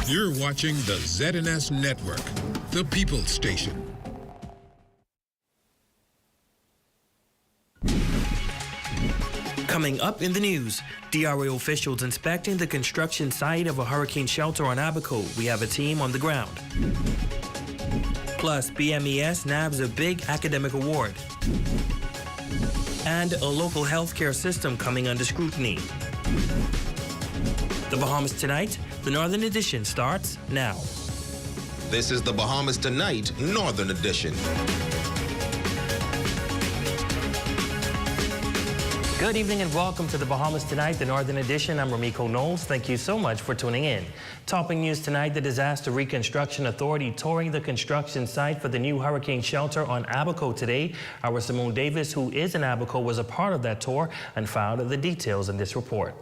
You're watching the ZNS Network, the People's Station. Coming up in the news, DRA officials inspecting the construction site of a hurricane shelter on Abaco. We have a team on the ground. Plus, BMES nabs a big academic award. And a local healthcare system coming under scrutiny. The Bahamas Tonight, the Northern Edition starts now. This is the Bahamas Tonight, Northern Edition. Good evening and welcome to the Bahamas Tonight, the Northern Edition. I'm Ramiko Knowles. Thank you so much for tuning in. Topping news tonight, the Disaster Reconstruction Authority touring the construction site for the new hurricane shelter on Abaco today. Our Simone Davis, who is in Abaco, was a part of that tour and found the details in this report.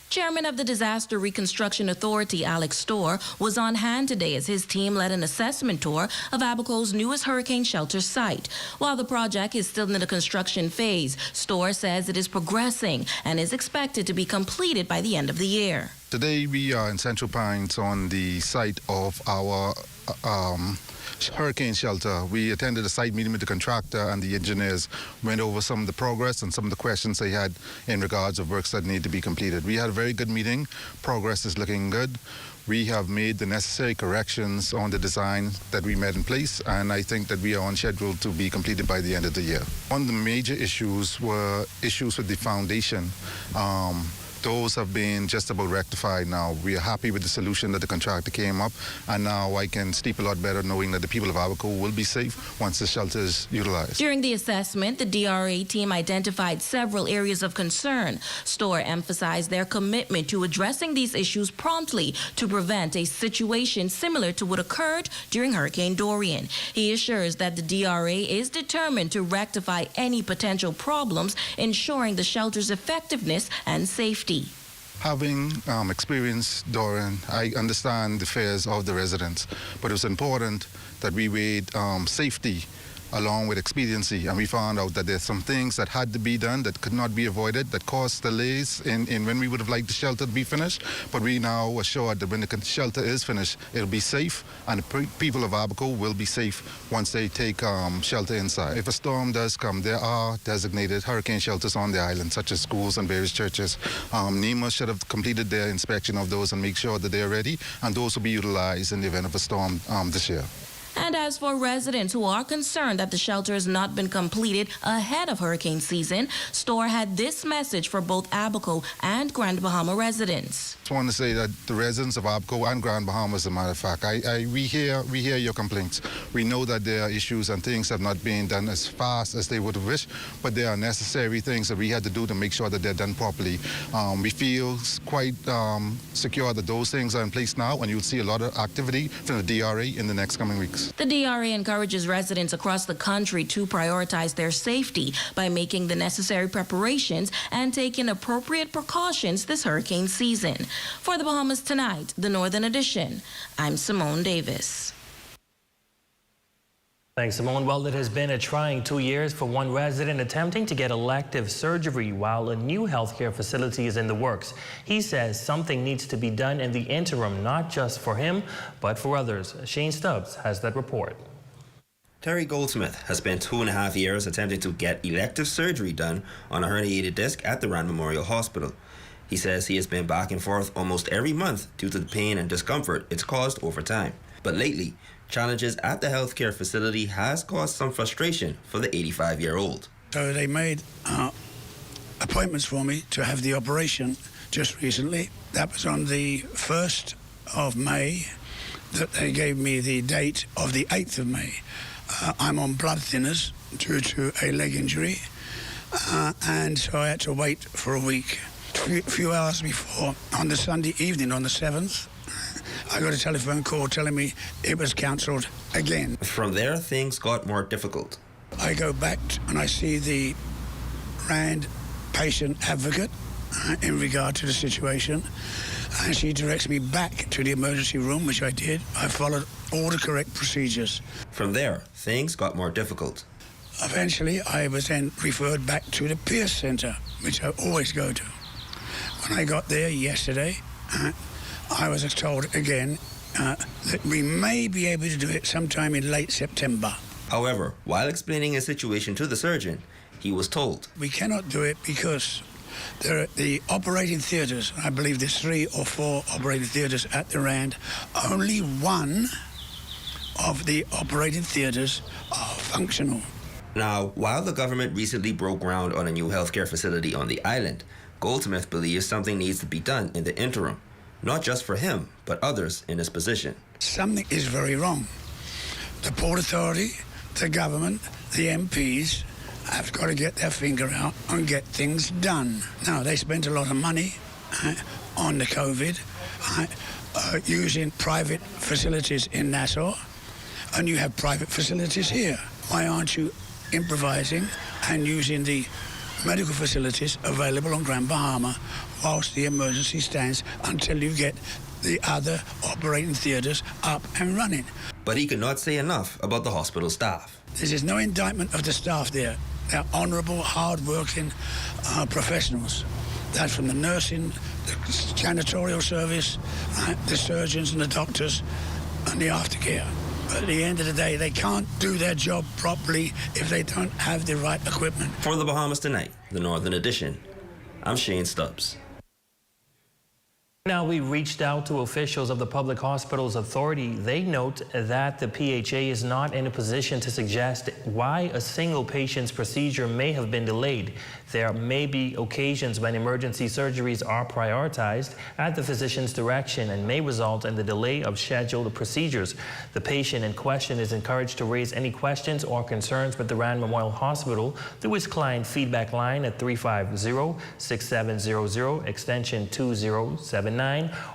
Chairman of the Disaster Reconstruction Authority, Alex Storr, was on hand today as his team led an assessment tour of Abaco's newest hurricane shelter site. While the project is still in the construction phase, Storr says it is progressing and is expected to be completed by the end of the year. Today we are in Central Pines on the site of our hurricane shelter. We attended a site meeting with the contractor and the engineers, went over some of the progress and some of the questions they had in regards of works that need to be completed. We had a very good meeting. Progress is looking good. We have made the necessary corrections on the design that we made in place, and I think that we are on schedule to be completed by the end of the year. One of the major issues were issues with the foundation. Those have been just about rectified now. We are happy with the solution that the contractor came up, and now I can sleep a lot better knowing that the people of Abaco will be safe once the shelter is utilized. During the assessment, the DRA team identified several areas of concern. Storr emphasized their commitment to addressing these issues promptly to prevent a situation similar to what occurred during Hurricane Dorian. He assures that the DRA is determined to rectify any potential problems, ensuring the shelter's effectiveness and safety. Having experienced Dorian, I understand the fears of the residents, but it was important that we weighed safety along with expediency, and we found out that there's some things that had to be done that could not be avoided, that caused delays in when we would have liked the shelter to be finished, but we now assured that when the shelter is finished, it'll be safe, and the people of Abaco will be safe once they take shelter inside. If a storm does come, there are designated hurricane shelters on the island, such as schools and various churches. NEMA should have completed their inspection of those and make sure that they're ready, and those will be utilized in the event of a storm this year. And as for residents who are concerned that the shelter has not been completed ahead of hurricane season, Storr had this message for both Abaco and Grand Bahama residents. I just want to say that the residents of Abaco and Grand Bahama, as a matter of fact, we hear your complaints. We know that there are issues and things have not been done as fast as they would have wished, but there are necessary things that we had to do to make sure that they're done properly. We feel quite secure that those things are in place now, and you'll see a lot of activity from the DRA in the next coming weeks. The DRA encourages residents across the country to prioritize their safety by making the necessary preparations and taking appropriate precautions this hurricane season. For the Bahamas Tonight, the Northern Edition, I'm Simone Davis. Thanks, Simone. Well, it has been a trying 2 years for one resident attempting to get elective surgery while a new healthcare facility is in the works. He says something needs to be done in the interim, not just for him, but for others. Shane Stubbs has that report. Terry Goldsmith has spent 2.5 years attempting to get elective surgery done on a herniated disc at the Rand Memorial Hospital. He says he has been back and forth almost every month due to the pain and discomfort it's caused over time. But lately, challenges at the healthcare facility has caused some frustration for the 85-year-old. So they made appointments for me to have the operation just recently. That was on the 1st of May that they gave me the date of the 8th of May. I'm on blood thinners due to a leg injury, and so I had to wait for a week. A few hours before, on the Sunday evening, on the 7th, I got a telephone call telling me it was cancelled again. From there, things got more difficult. I go back and I see the Rand patient advocate in regard to the situation, and she directs me back to the emergency room, which I did. I followed all the correct procedures. From there, things got more difficult. Eventually, I was then referred back to the Pierce Centre, which I always go to. When I got there yesterday, I was told again that we may be able to do it sometime in late September. However, while explaining his situation to the surgeon, he was told, We cannot do it because there are the operating theatres. I believe there's 3 or 4 operating theatres at the Rand. Only one of the operating theatres are functional. Now, while the government recently broke ground on a new healthcare facility on the island, Goldsmith believes something needs to be done in the interim, not just for him, but others in his position. Something is very wrong. The Port Authority, the government, the MPs have got to get their finger out and get things done. Now, they spent a lot of money on the COVID, using private facilities in Nassau, and you have private facilities here. Why aren't you improvising and using the medical facilities available on Grand Bahama whilst the emergency stands until you get the other operating theatres up and running? But he could not say enough about the hospital staff. This is no indictment of the staff there. They're honourable, hard-working professionals. That's from the nursing, the janitorial service, the surgeons and the doctors, and the aftercare. But at the end of the day, they can't do their job properly if they don't have the right equipment. For the Bahamas Tonight, the Northern Edition, I'm Shane Stubbs. Now, we reached out to officials of the Public Hospitals Authority. They note that the PHA is not in a position to suggest why a single patient's procedure may have been delayed. There may be occasions when emergency surgeries are prioritized at the physician's direction and may result in the delay of scheduled procedures. The patient in question is encouraged to raise any questions or concerns with the Rand Memorial Hospital through its client feedback line at 350-6700, extension 2079.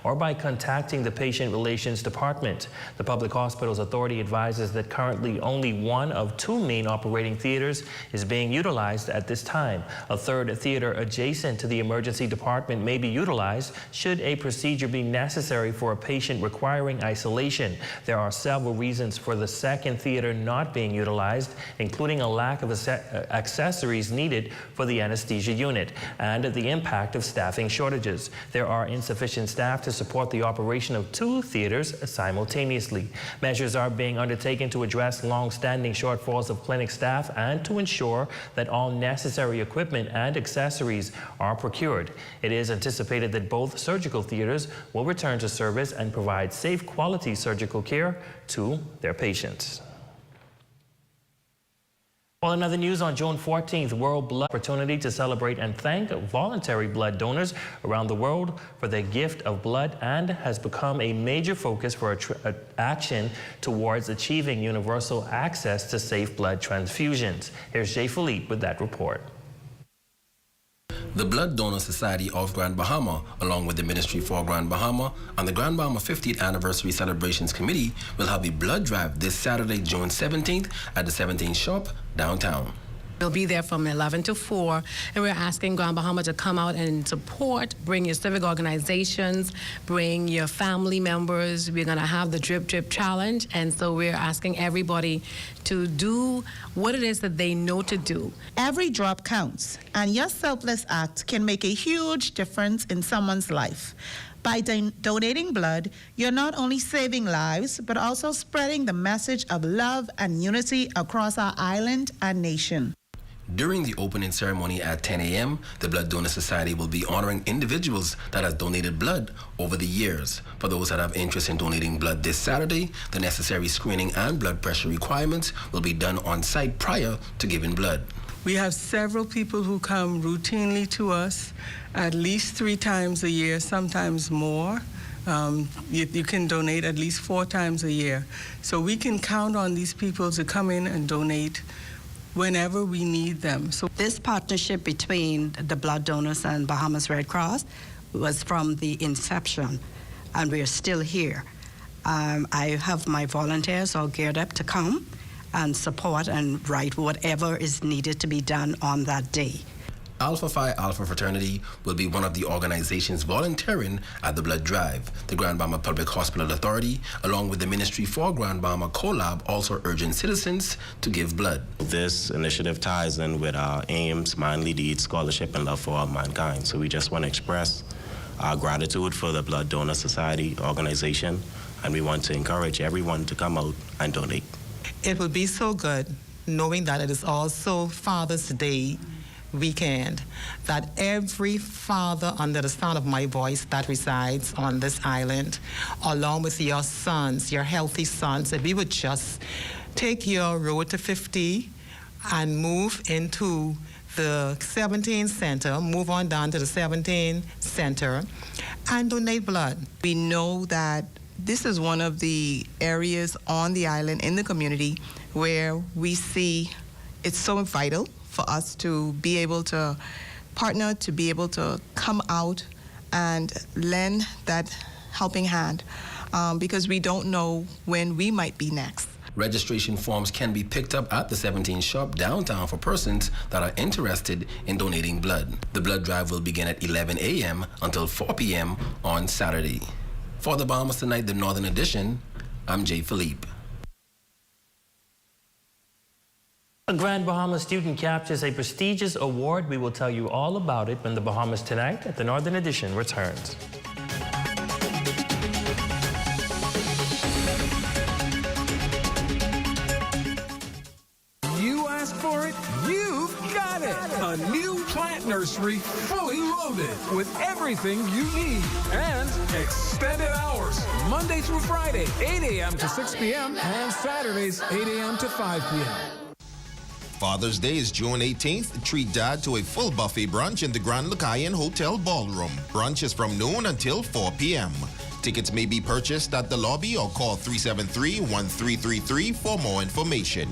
Or by contacting the Patient Relations Department. The Public Hospitals Authority advises that currently only one of 2 main operating theaters is being utilized at this time. A third theater adjacent to the emergency department may be utilized should a procedure be necessary for a patient requiring isolation. There are several reasons for the second theater not being utilized, including a lack of accessories needed for the anesthesia unit and the impact of staffing shortages. There are insufficient staff to support the operation of 2 theaters simultaneously. Measures are being undertaken to address long-standing shortfalls of clinic staff and to ensure that all necessary equipment and accessories are procured. It is anticipated that both surgical theaters will return to service and provide safe, quality surgical care to their patients. Well, in other news, on June 14th, World Blood Opportunity to celebrate and thank voluntary blood donors around the world for their gift of blood, and has become a major focus for action towards achieving universal access to safe blood transfusions. Here's Jay Philippe with that report. The Blood Donor Society of Grand Bahama, along with the Ministry for Grand Bahama and the Grand Bahama 50th Anniversary Celebrations Committee, will have a blood drive this Saturday, June 17th at the 17th Shop downtown. We'll be there from 11 to 4, and we're asking Grand Bahama to come out and support, bring your civic organizations, bring your family members. We're going to have the Drip Drip Challenge, and so we're asking everybody to do what it is that they know to do. Every drop counts, and your selfless act can make a huge difference in someone's life. By donating blood, you're not only saving lives, but also spreading the message of love and unity across our island and nation. During the opening ceremony at 10 a.m., the Blood Donor Society will be honoring individuals that have donated blood over the years. For those that have interest in donating blood this Saturday, the necessary screening and blood pressure requirements will be done on site prior to giving blood. We have several people who come routinely to us at least 3 times a year, sometimes more. You can donate at least 4 times a year. So we can count on these people to come in and donate whenever we need them. So this partnership between the blood donors and Bahamas Red Cross was from the inception, and we're still here. I have my volunteers all geared up to come and support and write whatever is needed to be done on that day. Alpha Phi Alpha Fraternity will be one of the organizations volunteering at the blood drive. The Grand Bahama Public Hospital Authority, along with the Ministry for Grand Bahama CoLab, also urging citizens to give blood. This initiative ties in with our AIMS, Manly Deeds, Scholarship, and Love for All Mankind. So we just want to express our gratitude for the Blood Donor Society organization, and we want to encourage everyone to come out and donate. It will be so good knowing that it is also Father's Day weekend, that every father under the sound of my voice that resides on this island, along with your sons, your healthy sons, that we would just take your road to 50 and move into the 17 Center, move on down to the 17 Center, and donate blood. We know that this is one of the areas on the island in the community where we see it's so vital for us to be able to partner, to be able to come out and lend that helping hand, because we don't know when we might be next. Registration forms can be picked up at the 17 shop downtown for persons that are interested in donating blood. The blood drive will begin at 11 a.m. until 4 p.m. on Saturday. For the Bahamas Tonight, the Northern Edition, I'm Jay Philippe. A Grand Bahama student captures a prestigious award. We will tell you all about it when the Bahamas Tonight at the Northern Edition returns. You asked for it, you've got it. A new plant nursery, fully loaded with everything you need and extended hours. Monday through Friday, 8 a.m. to 6 p.m. and Saturdays, 8 a.m. to 5 p.m. Father's Day is June 18th. Treat Dad to a full buffet brunch in the Grand Lucayan Hotel Ballroom. Brunch is from noon until 4 p.m. Tickets may be purchased at the lobby or call 373-1333 for more information.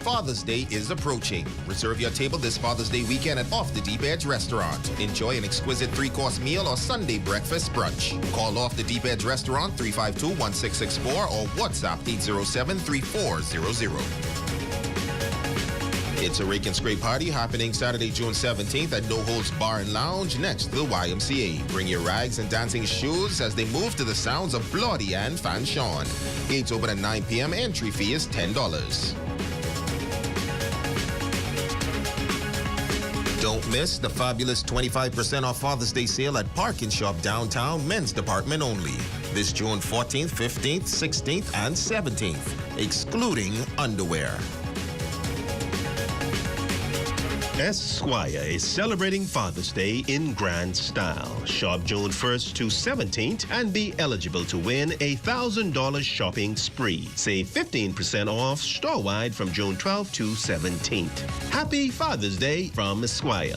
Father's Day is approaching. Reserve your table this Father's Day weekend at Off the Deep Edge Restaurant. Enjoy an exquisite 3-course meal or Sunday breakfast brunch. Call Off the Deep Edge Restaurant 352-1664 or WhatsApp 807-3400. It's a Rake and Scrape party happening Saturday, June 17th at No Holds Bar and Lounge next to the YMCA. Bring your rags and dancing shoes as they move to the sounds of Bloody and Fanchon. Gates open at 9 p.m. Entry fee is $10. Don't miss the fabulous 25% off Father's Day sale at Park and Shop downtown, men's department only. This June 14th, 15th, 16th, and 17th, excluding underwear. Esquire is celebrating Father's Day in grand style. Shop June 1st to 17th and be eligible to win a $1,000 shopping spree. Save 15% off store-wide from June 12th to 17th. Happy Father's Day from Esquire.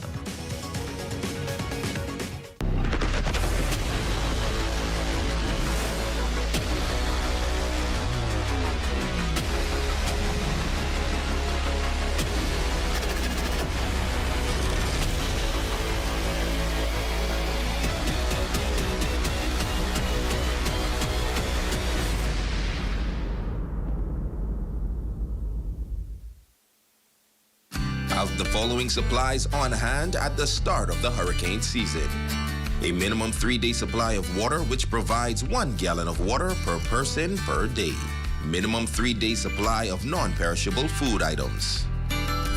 The following supplies on hand at the start of the hurricane season. A minimum 3-day supply of water, which provides 1 gallon of water per person per day. Minimum 3-day supply of non-perishable food items.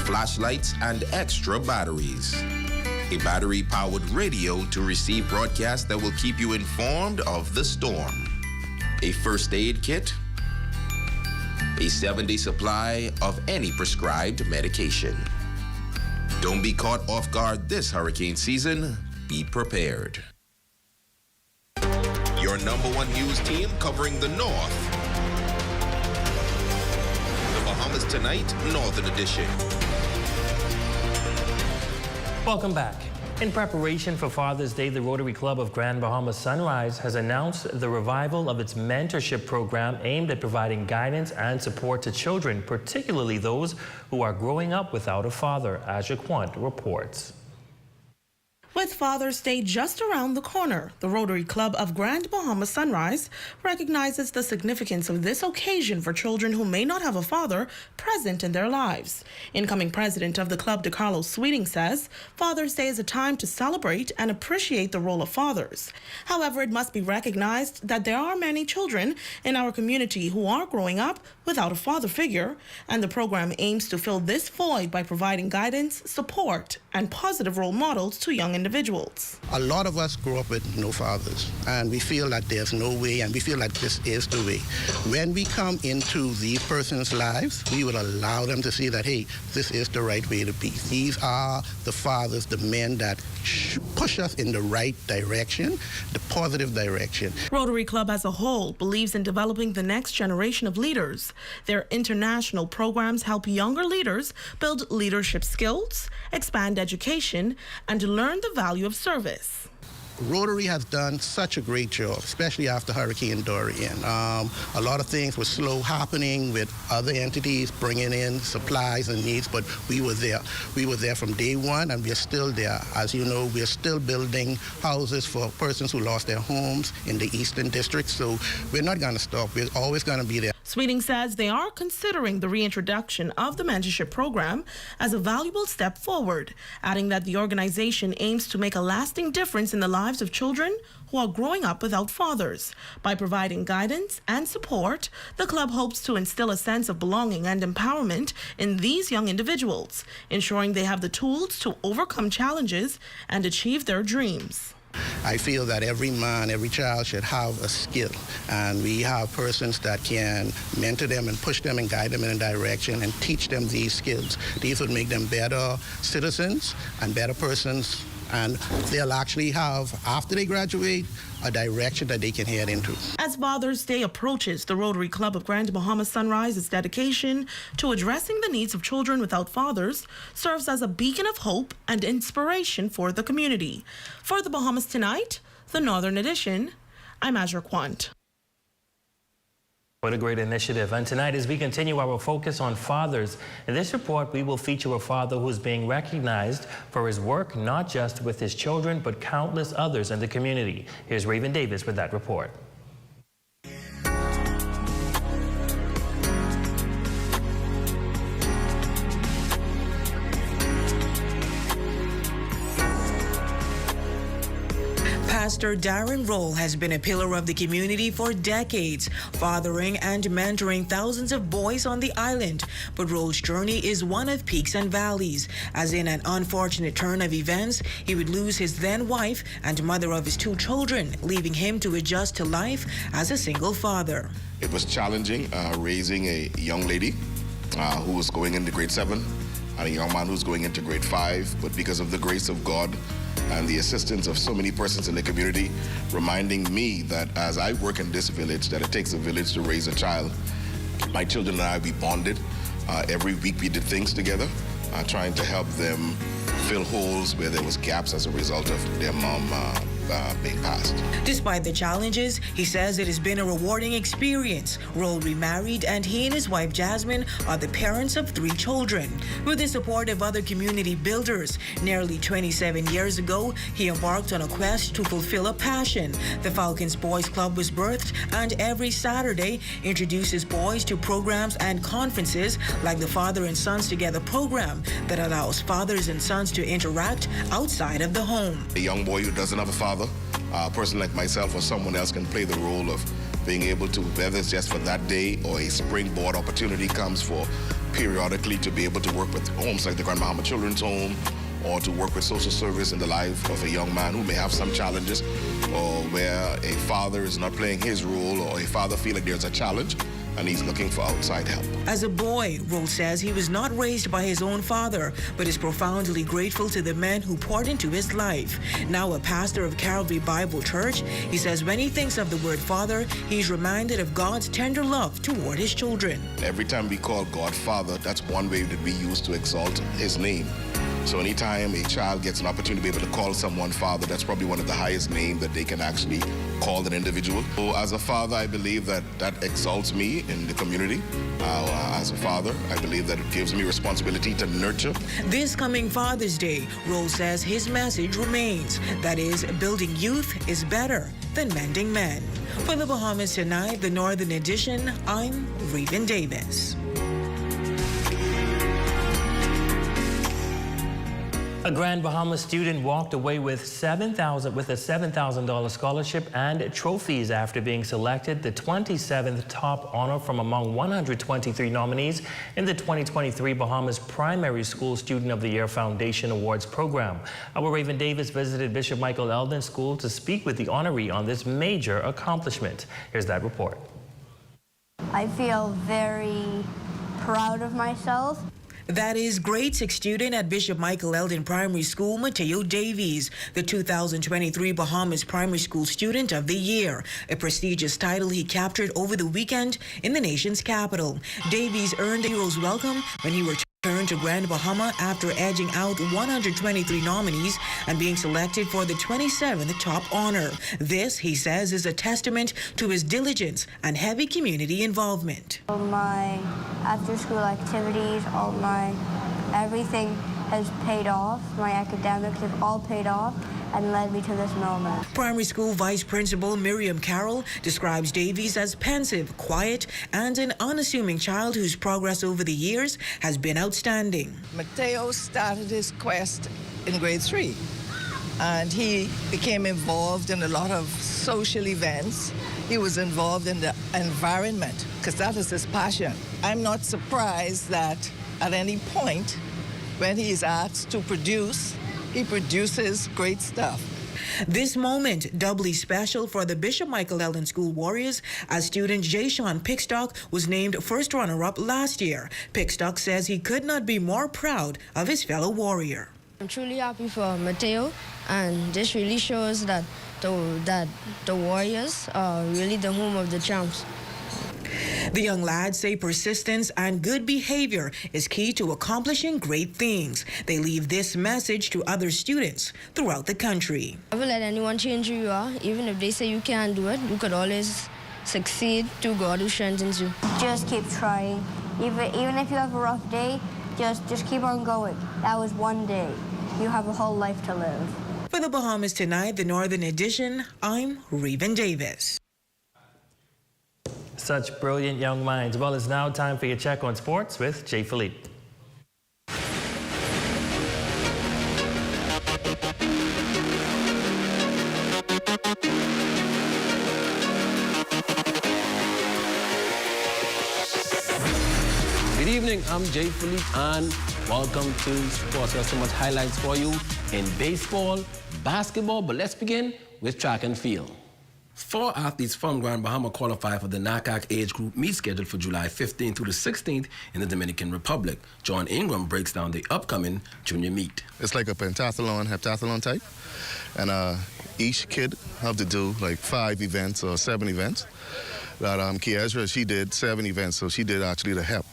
Flashlights and extra batteries. A battery-powered radio to receive broadcasts that will keep you informed of the storm. A first aid kit. A 7-day supply of any prescribed medication. Don't be caught off guard this hurricane season. Be prepared. Your #1 news team covering the North. The Bahamas Tonight, Northern Edition. Welcome back. In preparation for Father's Day, the Rotary Club of Grand Bahama Sunrise has announced the revival of its mentorship program aimed at providing guidance and support to children, particularly those who are growing up without a father, as Jaquant reports. With Father's Day just around the corner, the Rotary Club of Grand Bahama Sunrise recognizes the significance of this occasion for children who may not have a father present in their lives. Incoming president of the club, DeCarlo Sweeting, says Father's Day is a time to celebrate and appreciate the role of fathers. However, it must be recognized that there are many children in our community who are growing up without a father figure, and the program aims to fill this void by providing guidance, support, and positive role models to young individuals. A lot of us grew up with no fathers, and we feel that there's no way, and we feel that this is the way. When we come into these persons' lives, we would allow them to see that, hey, this is the right way to be. These are the fathers, the men that push us in the right direction, the positive direction. Rotary Club as a whole believes in developing the next generation of leaders. Their international programs help younger leaders build leadership skills, expand education, and learn the value of service. Rotary has done such a great job, especially after Hurricane Dorian. A lot of things were slow happening with other entities bringing in supplies and needs, but we were there. We were there from day one, and we are still there. As you know, we are still building houses for persons who lost their homes in the Eastern District, so we're not going to stop. We're always going to be there. Sweeting says they are considering the reintroduction of the mentorship program as a valuable step forward, adding that the organization aims to make a lasting difference in the lives of children who are growing up without fathers. By providing guidance and support, the club hopes to instill a sense of belonging and empowerment in these young individuals, ensuring they have the tools to overcome challenges and achieve their dreams. I feel that every man, every child should have a skill, and we have persons that can mentor them and push them and guide them in a direction and teach them these skills. These would make them better citizens and better persons, and they'll actually have, after they graduate, a direction that they can head into. As Father's Day approaches, the Rotary Club of Grand Bahama Sunrise's dedication to addressing the needs of children without fathers serves as a beacon of hope and inspiration for the community. For the Bahamas Tonight, the Northern Edition, I'm Azra Quant. What a great initiative. And tonight, as we continue our focus on fathers, in this report, we will feature a father who is being recognized for his work, not just with his children, but countless others in the community. Here's Raven Davis with that report. Pastor Darren Roll has been a pillar of the community for decades, fathering and mentoring thousands of boys on the island. But Roll's journey is one of peaks and valleys, as in an unfortunate turn of events, he would lose his then wife and mother of his 2 children, leaving him to adjust to life as a single father. It was challenging raising a young lady who was going into grade 7 and a young man who's going into grade 5, but because of the grace of God and the assistance of so many persons in the community, reminding me that as I work in this village, that it takes a village to raise a child. My children and I, we bonded. Every week we did things together, trying to help them fill holes where there was gaps as a result of their mom being passed. Despite the challenges, he says it has been a rewarding experience. Roll remarried, and he and his wife Jasmine are the parents of 3 children. With the support of other community builders, nearly 27 years ago, he embarked on a quest to fulfill a passion. The Falcons Boys Club was birthed, and every Saturday introduces boys to programs and conferences like the Father and Sons Together program that allows fathers and sons to interact outside of the home. A young boy who doesn't have a father, a person like myself or someone else can play the role of being able to, whether it's just for that day or a springboard opportunity comes for periodically to be able to work with homes like the Grand Bahama Children's Home, or to work with social service in the life of a young man who may have some challenges, or where a father is not playing his role, or a father feels like there's a challenge and he's looking for outside help. As a boy, Roll says he was not raised by his own father, but is profoundly grateful to the men who poured into his life. Now a pastor of Calvary Bible Church, he says when he thinks of the word father, he's reminded of God's tender love toward his children. Every time we call God Father, that's one way that we use to exalt his name. So anytime a child gets an opportunity to be able to call someone father, that's probably one of the highest names that they can actually call an individual. So as a father, I believe that exalts me in the community. As a father, I believe that it gives me responsibility to nurture. This coming Father's Day, Roll says his message remains. That is, building youth is better than mending men. For the Bahamas Tonight, the Northern Edition, I'm Raven Davis. A Grand Bahama student walked away with a $7,000 scholarship and trophies after being selected the 27th top honor from among 123 nominees in the 2023 Bahamas Primary School Student of the Year Foundation Awards program. Our Raven Davis visited Bishop Michael Eldon School to speak with the honoree on this major accomplishment. Here's that report. I feel very proud of myself. That is grade 6 student at Bishop Michael Eldon Primary School, Mateo Davies, the 2023 Bahamas Primary School Student of the Year, a prestigious title he captured over the weekend in the nation's capital. Davies earned a hero's welcome when he returned to Grand Bahama after edging out 123 nominees and being selected for the 27th top honor. This, he says, is a testament to his diligence and heavy community involvement. All my after-school activities, everything has paid off. My academics have all paid off and led me to this moment. Primary School Vice Principal Miriam Carroll describes Davies as pensive, quiet, and an unassuming child whose progress over the years has been outstanding. Mateo started his quest in grade 3, and he became involved in a lot of social events. He was involved in the environment because that is his passion. I'm not surprised that at any point when he is asked to produce, he produces great stuff. This moment doubly special for the Bishop Michael Eldon School Warriors as student Jayshawn Pickstock was named first runner-up last year. Pickstock says he could not be more proud of his fellow warrior. I'm truly happy for Mateo, and this really shows that the Warriors are really the home of the champs. The young lads say persistence and good behavior is key to accomplishing great things. They leave this message to other students throughout the country. Never let anyone change who you are. Even if they say you can't do it, you could always succeed through God who strengthens you. Just keep trying. Even if you have a rough day, just keep on going. That was one day. You have a whole life to live. For the Bahamas Tonight, the Northern Edition, I'm Raven Davis. Such brilliant young minds. Well, it's now time for your check on sports with Jay Philippe. Good evening, I'm Jay Philippe, and welcome to Sports. There's so much highlights for you in baseball, basketball, but let's begin with track and field. 4 athletes from Grand Bahama qualify for the NACAC age group meet scheduled for July 15th through the 16th in the Dominican Republic. John Ingram breaks down the upcoming junior meet. It's like a pentathlon, heptathlon type, and each kid have to do like 5 events or 7 events. That Kiezra, she did 7 events, so she did actually the hep,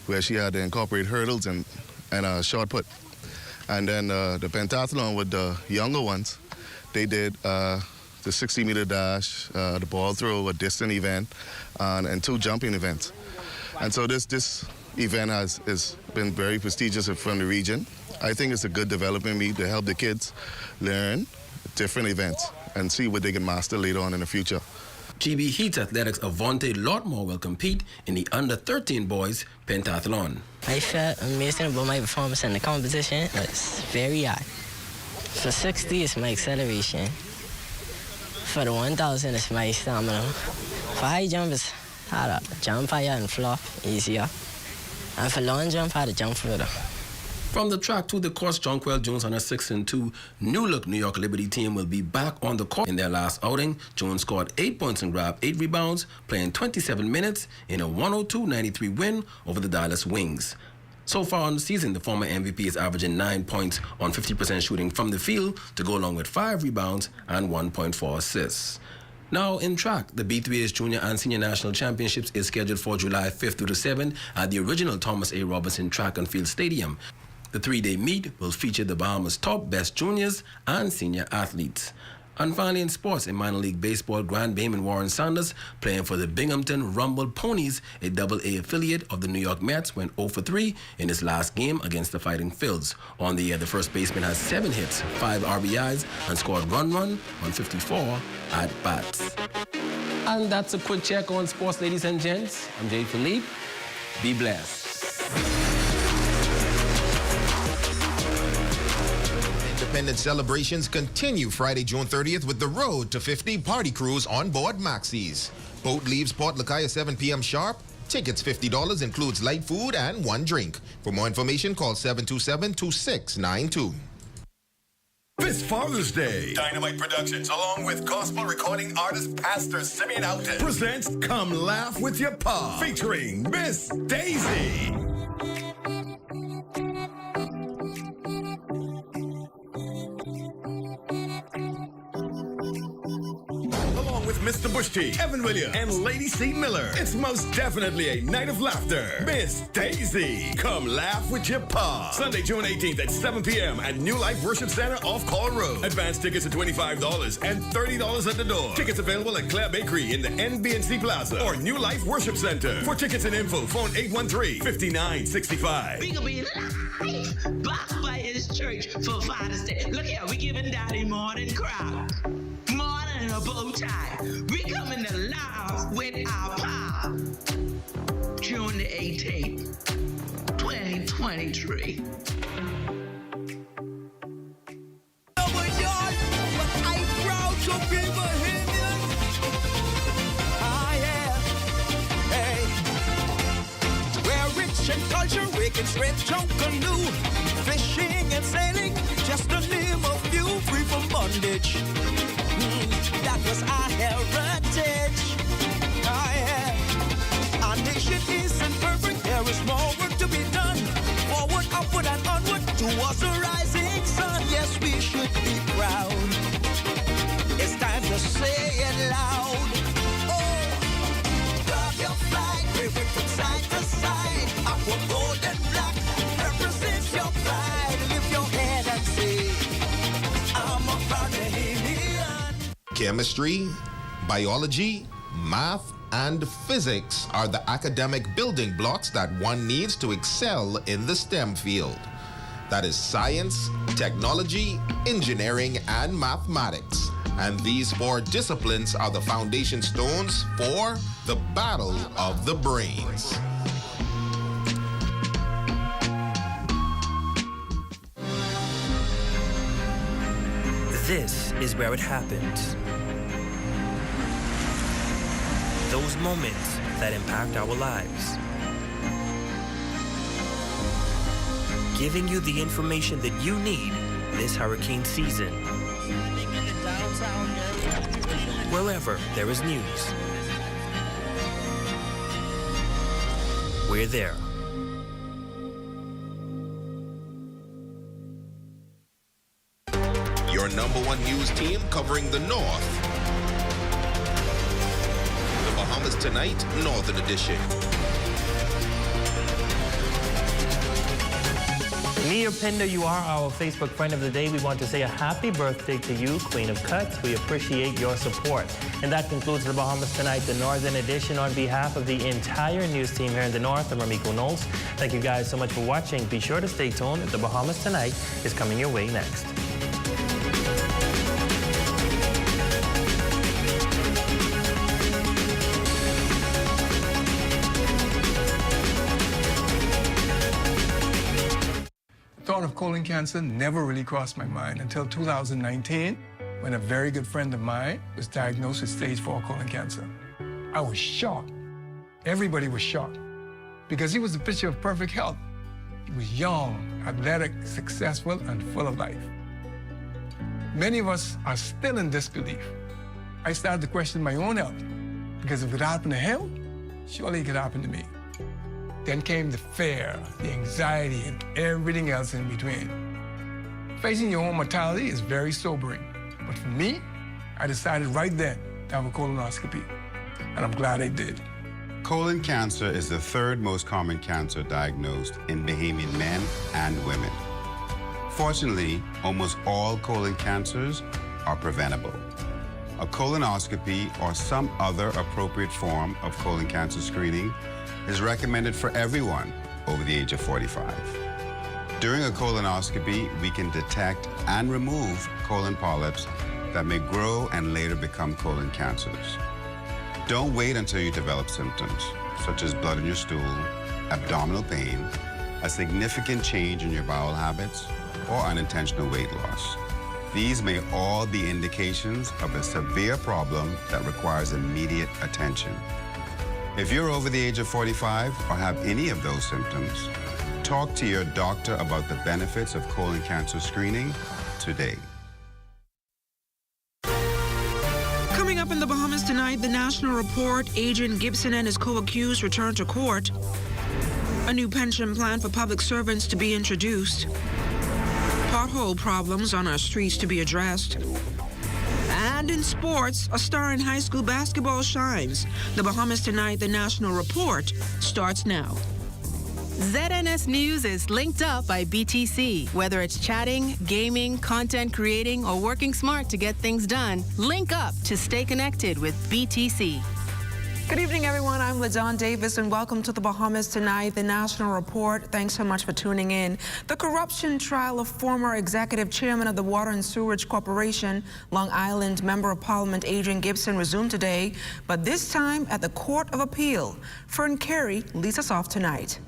where she had to incorporate hurdles and short put. And then the pentathlon with the younger ones, they did the 60-meter dash, the ball throw, a distant event, and 2 jumping events. And so this event has been very prestigious from the region. I think it's a good development meet to help the kids learn different events and see what they can master later on in the future. GB Heat Athletics Avante Lotmore will compete in the under-13 boys pentathlon. I felt amazing about my performance in the competition. It's very high. For 60, it's my acceleration. For the 1,000, it's my stamina. For high jump, it's harder. Jump higher and flop easier. And for long jump, I had to jump further. From the track to the course, Jonquel Jones on a 6-2 new-look New York Liberty team will be back on the court. In their last outing, Jones scored 8 points and grabbed 8 rebounds, playing 27 minutes in a 102-93 win over the Dallas Wings. So far on the season, the former MVP is averaging 9 points on 50% shooting from the field to go along with 5 rebounds and 1.4 assists. Now in track, the B3A's Junior and Senior National Championships is scheduled for July 5th through the 7th at the original Thomas A. Robinson Track and Field Stadium. The 3-day meet will feature the Bahamas' top best juniors and senior athletes. And finally in sports, in minor league baseball, Grand Bayman Warren Sanders, playing for the Binghamton Rumble Ponies, a AA affiliate of the New York Mets, went 0 for 3 in his last game against the Fighting Phils. On the year, the first baseman has 7 hits, 5 RBIs, and scored run on 54 at-bats. And that's a quick check on sports, ladies and gents. I'm Jay Philippe. Be blessed. Independence celebrations continue Friday, June 30th with the Road to 50 party cruise on board Maxis. Boat leaves Port Lacaya 7 p.m. sharp. Tickets $50, includes light food and one drink. For more information, call 727-2692. This Father's Day, Dynamite Productions, along with gospel recording artist Pastor Simeon Alton, presents Come Laugh with Your Pa, featuring Miss Daisy. Along with Mr. Bush T, Evan Williams, and Lady C. Miller, it's most definitely a night of laughter. Miss Daisy, Come Laugh with Your Pa. Sunday, June 18th at 7 p.m. at New Life Worship Center off Call Road. Advance tickets are $25 and $30 at the door. Tickets available at Claire Bakery in the NBNC Plaza or New Life Worship Center. For tickets and info, phone 813-5965. We gonna be live back by his church for Father's Day. Look here, we giving Daddy morning crowd. Morning and a bow tie. We coming to laugh with our Pa. June the 18th, 2023. Culture, wicked, straight, choke, canoe, fishing and sailing, just to name a few, free from bondage. That was our heritage. Our nation isn't perfect, there is more work to be done. Forward, upward, and onward towards the rising sun. Yes, we should be proud. It's time to say it loud. Oh, grab your flag, wave it from side to side. Aqua, gold, and black represents your pride. Lift your head and say, I'm a proud Bahamian. Chemistry, biology, math, and physics are the academic building blocks that one needs to excel in the STEM field. That is science, technology, engineering, and mathematics. And these four disciplines are the foundation stones for the battle of the brains. This is where it happens. Those moments that impact our lives. Giving you the information that you need this hurricane season. Wherever there is news, we're there. Your #1 news team covering the North. The Bahamas Tonight, Northern Edition. Nia Pinder, you are our Facebook friend of the day. We want to say a happy birthday to you, Queen of Cuts. We appreciate your support. And that concludes the Bahamas Tonight, the Northern Edition. On behalf of the entire news team here in the North, I'm Ramiko Knowles. Thank you guys so much for watching. Be sure to stay tuned. The Bahamas Tonight is coming your way next. The thought of colon cancer never really crossed my mind until 2019, when a very good friend of mine was diagnosed with stage 4 colon cancer. I was shocked. Everybody was shocked because he was a picture of perfect health. He was young, athletic, successful, and full of life. Many of us are still in disbelief. I started to question my own health because if it happened to him, surely it could happen to me. Then came the fear, the anxiety, and everything else in between. Facing your own mortality is very sobering. But for me, I decided right then to have a colonoscopy. And I'm glad I did. Colon cancer is the third most common cancer diagnosed in Bahamian men and women. Fortunately, almost all colon cancers are preventable. A colonoscopy or some other appropriate form of colon cancer screening is recommended for everyone over the age of 45. During a colonoscopy, we can detect and remove colon polyps that may grow and later become colon cancers. Don't wait until you develop symptoms, such as blood in your stool, abdominal pain, a significant change in your bowel habits, or unintentional weight loss. These may all be indications of a severe problem that requires immediate attention. If you're over the age of 45 or have any of those symptoms, talk to your doctor about the benefits of colon cancer screening today. Coming up in the Bahamas tonight, the National Report, Adrian Gibson and his co-accused return to court. A new pension plan for public servants to be introduced. Pothole problems on our streets to be addressed. And in sports, a star in high school basketball shines. The Bahamas tonight, the National Report, starts now. ZNS News is linked up by BTC. Whether it's chatting, gaming, content creating, or working smart to get things done, link up to stay connected with BTC. Good evening, everyone. I'm LaDawn Davis, and welcome to the Bahamas tonight, the National Report. Thanks so much for tuning in. The corruption trial of former executive chairman of the Water and Sewerage Corporation, Long Island Member of Parliament Adrian Gibson, resumed today, but this time at the Court of Appeal. Fern Carey leads us off tonight.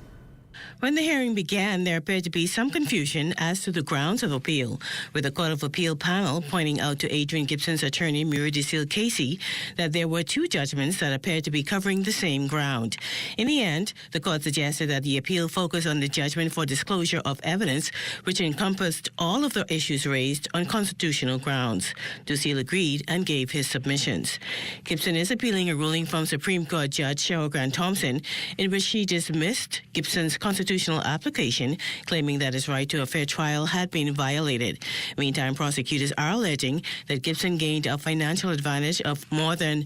When the hearing began, there appeared to be some confusion as to the grounds of appeal, with the Court of Appeal panel pointing out to Adrian Gibson's attorney, Muriel DeSille Casey, that there were two judgments that appeared to be covering the same ground. In the end, the court suggested that the appeal focus on the judgment for disclosure of evidence, which encompassed all of the issues raised on constitutional grounds. DeSille agreed and gave his submissions. Gibson is appealing a ruling from Supreme Court Judge Cheryl Grant Thompson, in which she dismissed Gibson's constitutional application, claiming that his right to a fair trial had been violated. Meantime, prosecutors are alleging that Gibson gained a financial advantage of more than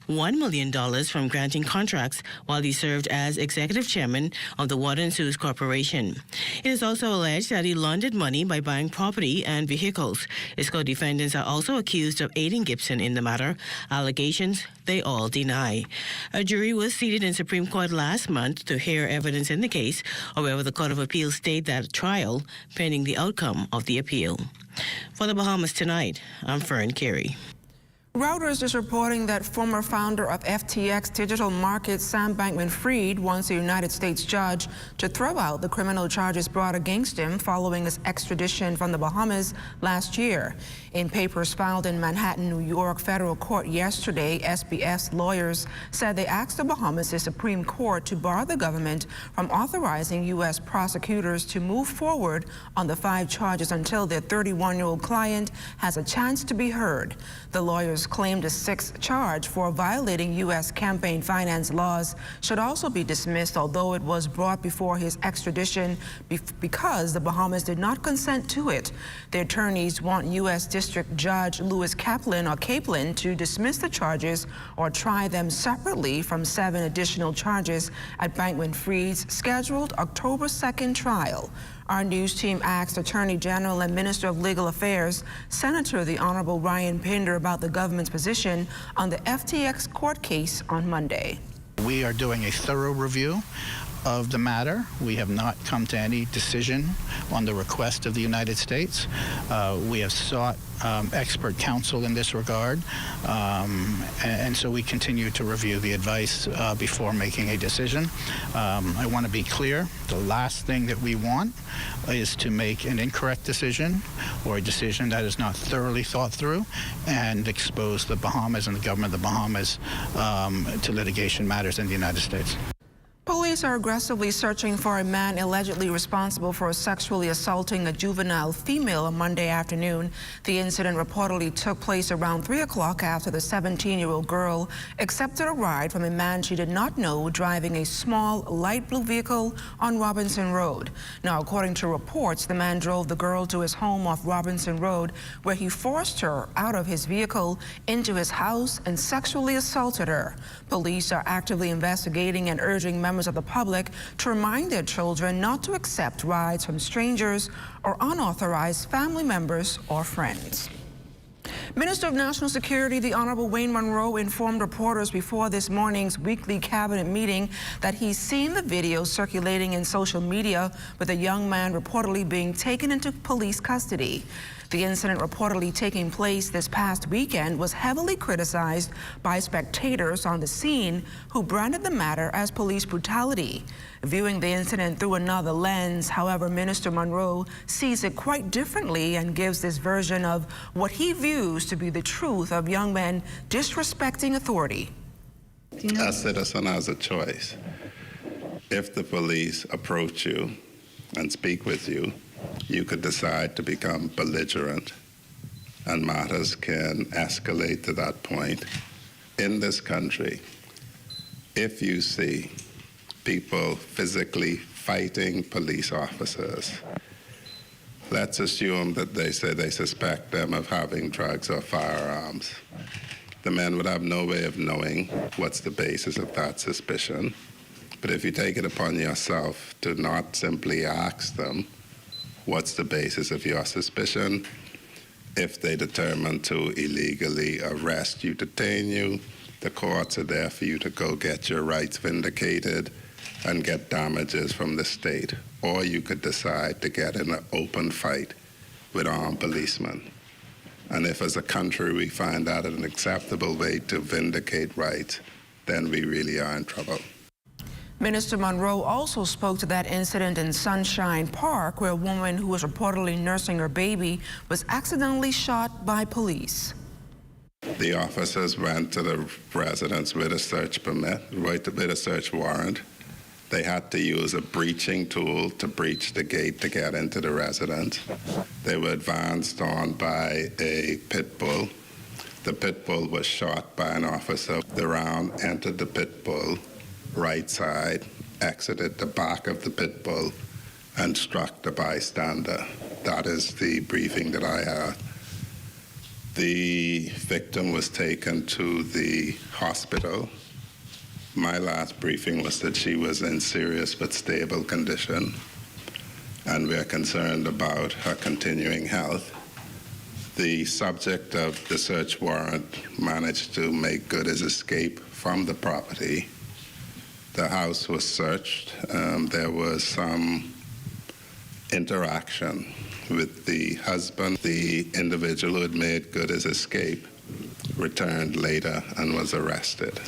$1 million from granting contracts while he served as executive chairman of the Water and Sewage Corporation. It is also alleged that he laundered money by buying property and vehicles. His co-defendants are also accused of aiding Gibson in the matter. Allegations they all deny. A jury was seated in Supreme Court last month to hear evidence in the case. However, the Court of Appeal stayed that trial pending the outcome of the appeal. For the Bahamas Tonight, I'm Fern Carey. Reuters is reporting that former founder of FTX Digital Markets, Sam Bankman-Fried, wants a United States judge to throw out the criminal charges brought against him following his extradition from the Bahamas last year. In papers filed in Manhattan, New York federal court yesterday, SBF's lawyers said they asked the Bahamas Supreme Court to bar the government from authorizing U.S. prosecutors to move forward on the 5 charges until their 31-year-old client has a chance to be heard. The lawyers claimed a 6th charge for violating U.S. campaign finance laws should also be dismissed, although it was brought before his extradition because the Bahamas did not consent to it. The attorneys want U.S. District Judge Louis Kaplan to dismiss the charges or try them separately from 7 additional charges at Bankman-Fried's scheduled October 2nd trial. Our news team asked Attorney General and Minister of Legal Affairs, Senator the Honorable Ryan Pinder, about the government's position on the FTX court case on Monday. We are doing a thorough review of the matter. We have not come to any decision on the request of the United States. We have sought expert counsel in this regard, and so we continue to review the advice before making a decision. I want to be clear, the last thing that we want is to make an incorrect decision or a decision that is not thoroughly thought through and expose the Bahamas and the government of the Bahamas to litigation matters in the United States. Police are aggressively searching for a man allegedly responsible for sexually assaulting a juvenile female on Monday afternoon. The incident reportedly took place around 3 o'clock after the 17-year-old girl accepted a ride from a man she did not know driving a small light blue vehicle on Robinson Road. Now, according to reports, the man drove the girl to his home off Robinson Road, where he forced her out of his vehicle into his house and sexually assaulted her. Police are actively investigating and urging members of the public to remind their children not to accept rides from strangers or unauthorized family members or friends. Minister of National Security, the Honorable Wayne Monroe, informed reporters before this morning's weekly cabinet meeting that he's seen the video circulating in social media with a young man reportedly being taken into police custody. The incident reportedly taking place this past weekend was heavily criticized by spectators on the scene who branded the matter as police brutality. Viewing the incident through another lens, however, Minister Monroe sees it quite differently and gives this version of what he views to be the truth of young men disrespecting authority. A citizen has a choice. If the police approach you and speak with you, you could decide to become belligerent, and matters can escalate to that point. In this country, if you see people physically fighting police officers, let's assume that they say they suspect them of having drugs or firearms. The men would have no way of knowing what's the basis of that suspicion. But if you take it upon yourself to not simply ask them, what's the basis of your suspicion? If they determine to illegally arrest you, detain you, the courts are there for you to go get your rights vindicated and get damages from the state. Or you could decide to get in an open fight with armed policemen. And if as a country we find that an acceptable way to vindicate rights, then we really are in trouble. Minister Monroe also spoke to that incident in Sunshine Park where a woman who was reportedly nursing her baby was accidentally shot by police. The officers went to the residence with a search permit, with a search warrant. They had to use a breaching tool to breach the gate to get into the residence. They were advanced on by a pit bull. The pit bull was shot by an officer. The round entered the pit bull right side, exited the back of the pit bull, and struck the bystander. That is the briefing that I had. The victim was taken to the hospital. My last briefing was that she was in serious but stable condition, and we're concerned about her continuing health. The subject of the search warrant managed to make good his escape from the property. The house was searched. There was some interaction with the husband. The individual who had made good his escape returned later and was arrested.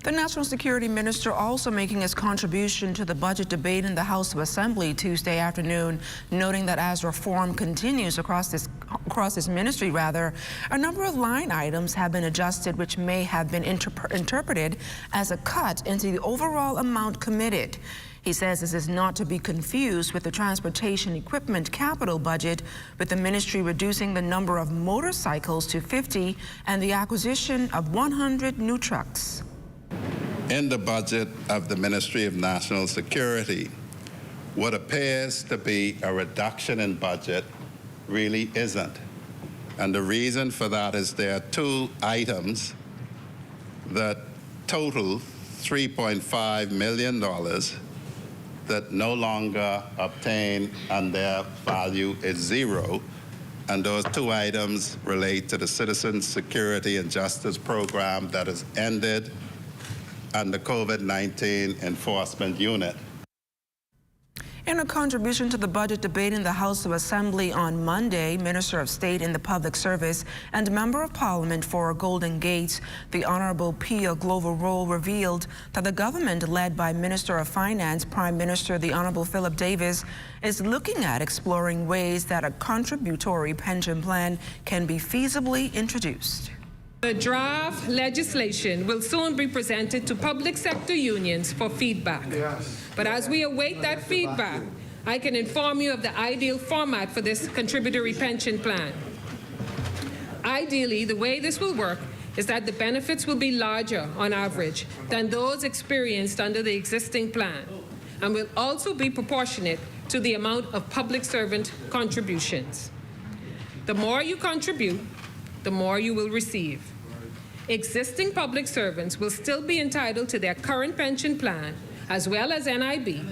The National Security Minister also making his contribution to the budget debate in the House of Assembly Tuesday afternoon, noting that as reform continues across this ministry, a number of line items have been adjusted which may have been interpreted as a cut into the overall amount committed. He says this is not to be confused with the transportation equipment capital budget, with the ministry reducing the number of motorcycles to 50 and the acquisition of 100 new trucks. In the budget of the Ministry of National Security, what appears to be a reduction in budget really isn't. And the reason for that is there are two items that total $3.5 million that no longer obtain and their value is zero. And those two items relate to the Citizen Security and Justice Program that has ended and the COVID-19 Enforcement Unit. In a contribution to the budget debate in the House of Assembly on Monday, Minister of State in the Public Service and Member of Parliament for Golden Gates, the Honorable Pia Glover-Roll, revealed that the government led by Minister of Finance, Prime Minister the Honorable Philip Davis, is looking at exploring ways that a contributory pension plan can be feasibly introduced. The draft legislation will soon be presented to public sector unions for feedback. But as we await that feedback, I can inform you of the ideal format for this contributory pension plan. Ideally, the way this will work is that the benefits will be larger on average than those experienced under the existing plan, and will also be proportionate to the amount of public servant contributions. The more you contribute, the more you will receive. Existing public servants will still be entitled to their current pension plan, as well as NIB,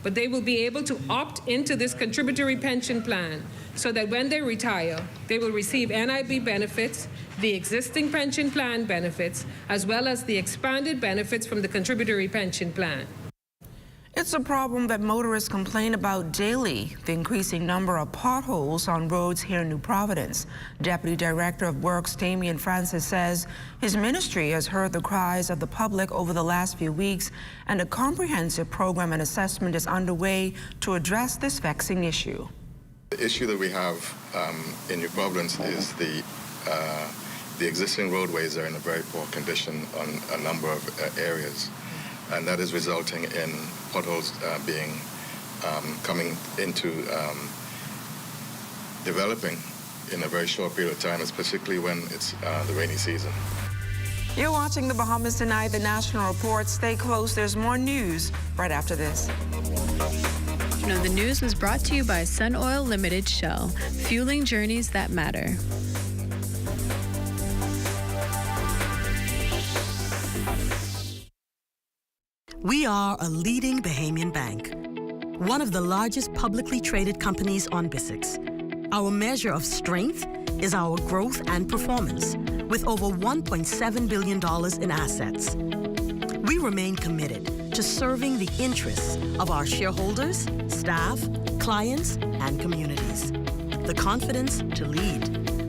but they will be able to opt into this contributory pension plan so that when they retire, they will receive NIB benefits, the existing pension plan benefits, as well as the expanded benefits from the contributory pension plan. It's a problem that motorists complain about daily, the increasing number of potholes on roads here in New Providence. Deputy Director of Works Damian Francis says his ministry has heard the cries of the public over the last few weeks, and a comprehensive program and assessment is underway to address this vexing issue. The issue that we have in New Providence is the existing roadways are in a very poor condition on a number of areas. And that is resulting in potholes coming into developing in a very short period of time, particularly when it's the rainy season. You're watching The Bahamas Tonight, the National Report. Stay close. There's more news right after this. You know, the news was brought to you by Sun Oil Limited Shell, fueling journeys that matter. We are a leading Bahamian bank, one of the largest publicly traded companies on BISX. Our measure of strength is our growth and performance, with over $1.7 billion in assets. We remain committed to serving the interests of our shareholders, staff, clients, and communities. The confidence to lead,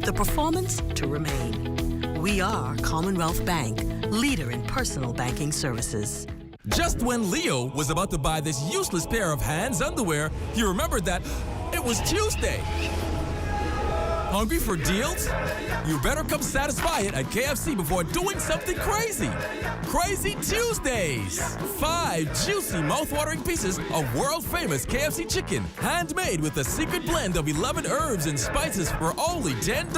the performance to remain. We are Commonwealth Bank, leader in personal banking services. Just when Leo was about to buy this useless pair of Hands underwear, he remembered that it was Tuesday. Hungry for deals? You better come satisfy it at KFC before doing something crazy. Crazy Tuesdays! 5 juicy, mouth-watering pieces of world-famous KFC chicken, handmade with a secret blend of 11 herbs and spices for only $10.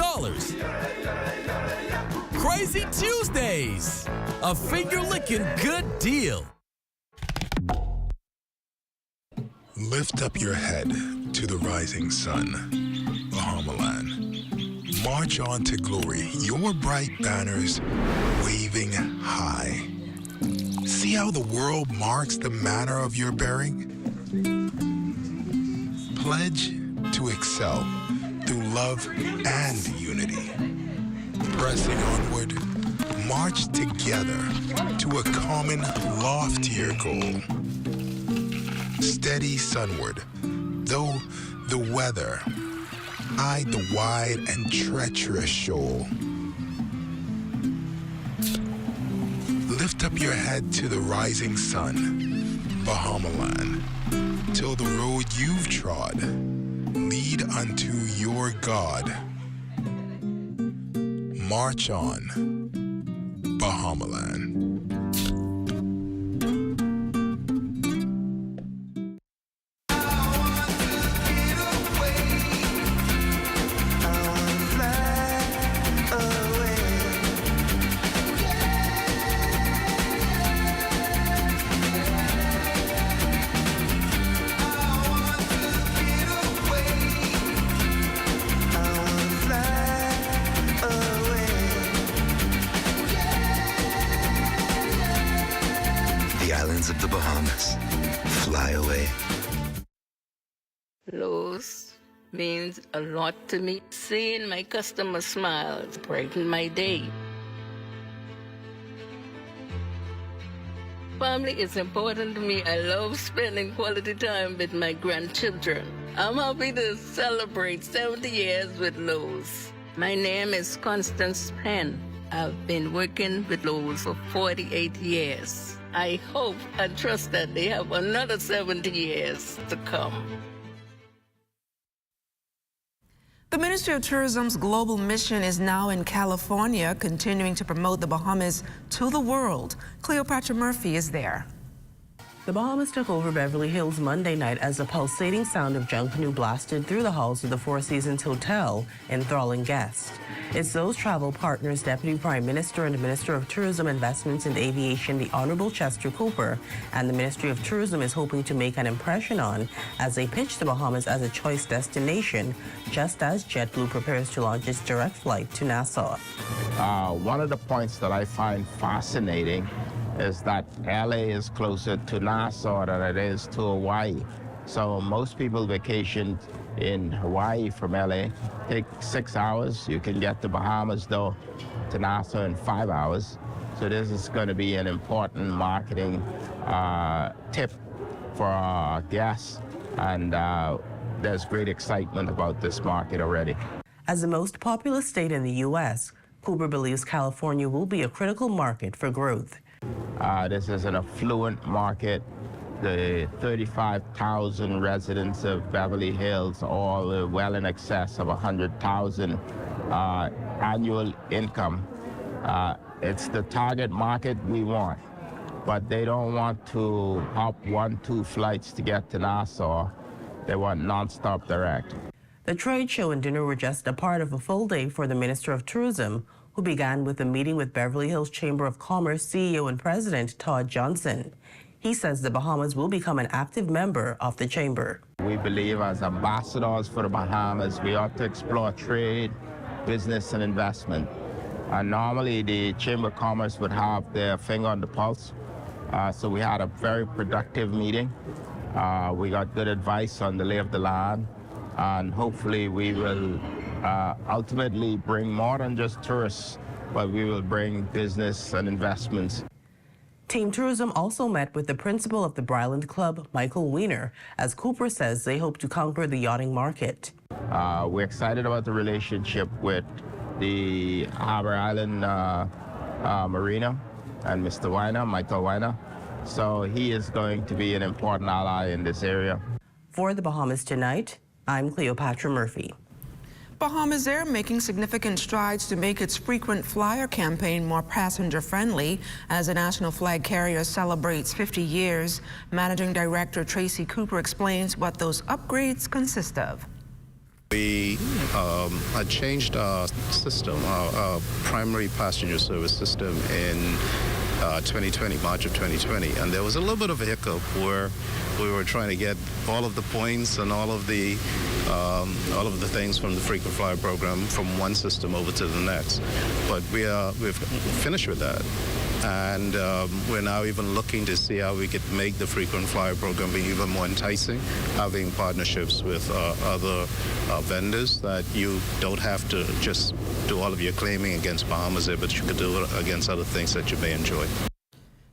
Crazy Tuesdays! A finger-licking good deal. Lift up your head to the rising sun, Bahamaland. March on to glory, your bright banners waving high. See how the world marks the manner of your bearing? Pledge to excel through love and unity. Pressing onward, march together to a common, loftier goal. Steady sunward, though the weather eyed the wide and treacherous shoal. Lift up your head to the rising sun, Bahamaland, till the road you've trod lead unto your God. March on, Bahamaland. Of the Bahamas. Fly away. Lowe's means a lot to me. Seeing my customers smile brightens my day. Family is important to me. I love spending quality time with my grandchildren. I'm happy to celebrate 70 years with Lowe's. My name is Constance Penn. I've been working with Lowe's for 48 years. I hope and trust that they have another 70 years to come. The Ministry of Tourism's global mission is now in California, continuing to promote the Bahamas to the world. Cleopatra Murphy is there. The Bahamas took over Beverly Hills Monday night as the pulsating sound of Junkanoo blasted through the halls of the Four Seasons Hotel, enthralling guests. It's those travel partners Deputy Prime Minister and the Minister of Tourism, Investments and Aviation, the Honorable Chester Cooper, and the Ministry of Tourism is hoping to make an impression on as they pitch the Bahamas as a choice destination, just as JetBlue prepares to launch its direct flight to Nassau. One of the points that I find fascinating is that LA is closer to Nassau than it is to Hawaii. So most people vacation in Hawaii from LA. Take 6 hours. You can get to Bahamas, though, to Nassau in 5 hours. So this is going to be an important marketing tip for our guests. And there's great excitement about this market already. As the most populous state in the U.S., Cooper believes California will be a critical market for growth. This is an affluent market. The 35,000 residents of Beverly Hills, all well in excess of 100,000 annual income. It's the target market we want, but they don't want to hop 1-2 flights to get to Nassau. They want nonstop direct. The trade show and dinner were just a part of a full day for the Minister of Tourism, who began with a meeting with Beverly Hills Chamber of Commerce CEO and President Todd Johnson. He says the Bahamas will become an active member of the chamber. We believe as ambassadors for the Bahamas, we ought to explore trade, business, and investment. Normally, the Chamber of Commerce would have their finger on the pulse. So we had a very productive meeting. We got good advice on the lay of the land. And hopefully we will ultimately bring more than just tourists, but we will bring business and investments. Team Tourism also met with the principal of the Bryland Club, Michael Weiner, as Cooper says they hope to conquer the yachting market. We're excited about the relationship with the Harbor Island Marina and Mr. Weiner, Michael Weiner. So he is going to be an important ally in this area. For the Bahamas Tonight, I'm Cleopatra Murphy. Bahamas Air making significant strides to make its frequent flyer campaign more passenger-friendly as the national flag carrier celebrates 50 years. Managing Director Tracy Cooper explains what those upgrades consist of. We had changed our system, our primary passenger service system in 2020, March of 2020, and there was a little bit of a hiccup where we were trying to get all of the points and all of the things from the frequent flyer program from one system over to the next. But we've finished with that. And we're now even looking to see how we could make the frequent flyer program be even more enticing, having partnerships with other vendors that you don't have to just do all of your claiming against Bahamas Air, but you could do it against other things that you may enjoy.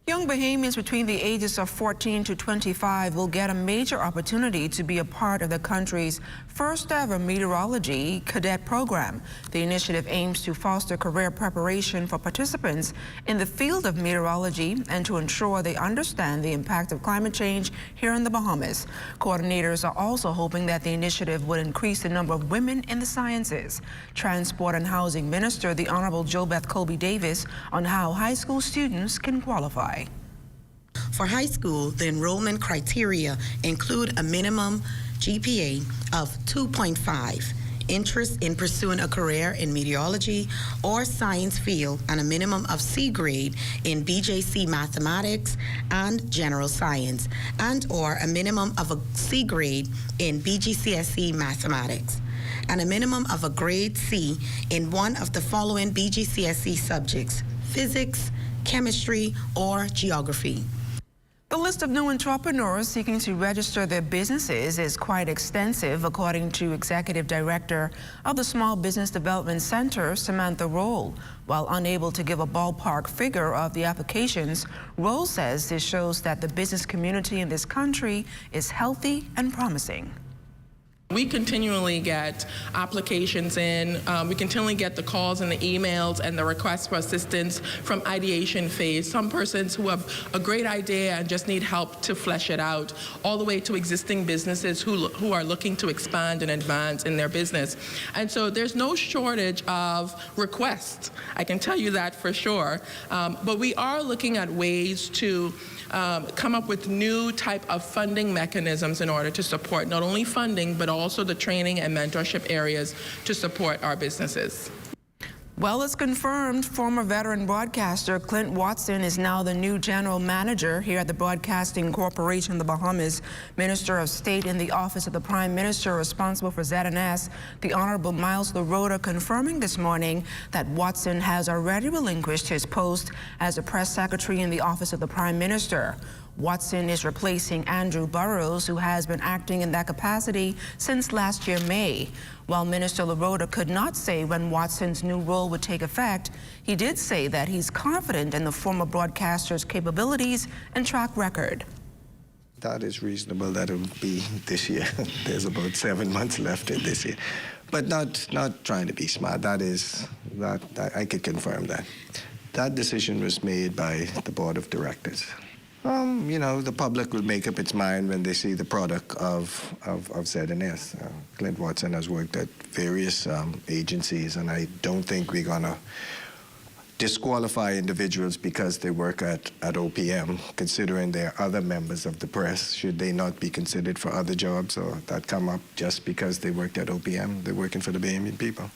Young Bahamians between the ages of 14 to 25 will get a major opportunity to be a part of the country's first ever meteorology cadet program. The initiative aims to foster career preparation for participants in the field of meteorology and to ensure they understand the impact of climate change here in the Bahamas. Coordinators are also hoping that the initiative would increase the number of women in the sciences. Transport and Housing Minister, the Honorable JoBeth Colby Davis, on how high school students can qualify. For high school, the enrollment criteria include a minimum GPA of 2.5, interest in pursuing a career in meteorology or science field, and a minimum of C grade in BJC mathematics and general science, and or a minimum of a C grade in BGCSE mathematics, and a minimum of a grade C in one of the following BGCSE subjects: physics, chemistry, or geography. The list of new entrepreneurs seeking to register their businesses is quite extensive, according to Executive Director of the Small Business Development Center, Samantha Roll. While unable to give a ballpark figure of the applications, Roll says this shows that the business community in this country is healthy and promising. We continually get applications in. We continually get the calls and the emails and the requests for assistance from ideation phase. Some persons who have a great idea and just need help to flesh it out, all the way to existing businesses who are looking to expand and advance in their business. And so there's no shortage of requests. I can tell you that for sure. But we are looking at ways to come up with new type of funding mechanisms in order to support not only funding, but also the training and mentorship areas to support our businesses. Well, it's confirmed former veteran broadcaster Clint Watson is now the new general manager here at the Broadcasting Corporation of the Bahamas. Minister of State in the Office of the Prime Minister responsible for ZNS, the Honorable Miles LaRota, confirming this morning that Watson has already relinquished his post as a press secretary in the Office of the Prime Minister. Watson is replacing Andrew Burrows, who has been acting in that capacity since last year, May. While Minister LaRota could not say when Watson's new role would take effect, he did say that he's confident in the former broadcaster's capabilities and track record. That is reasonable that it will be this year. There's about 7 months left in this year. But not trying to be smart. That I could confirm that. That decision was made by the board of directors. You know, the public will make up its mind when they see the product of ZNS. Clint Watson has worked at various agencies, and I don't think we're going to disqualify individuals because they work at OPM, considering there are other members of the press. Should they not be considered for other jobs or that come up just because they worked at OPM? They're working for the Bahamian people.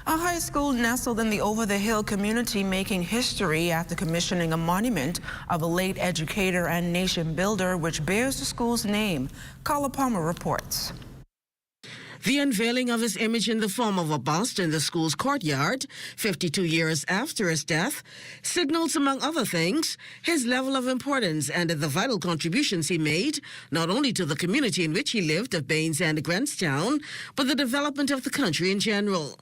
A high school nestled in the over-the-hill community making history after commissioning a monument of a late educator and nation builder which bears the school's name. Carla Palmer reports. The unveiling of his image in the form of a bust in the school's courtyard, 52 years after his death, signals, among other things, his level of importance and the vital contributions he made, not only to the community in which he lived of Baines and Grantstown, but the development of the country in general.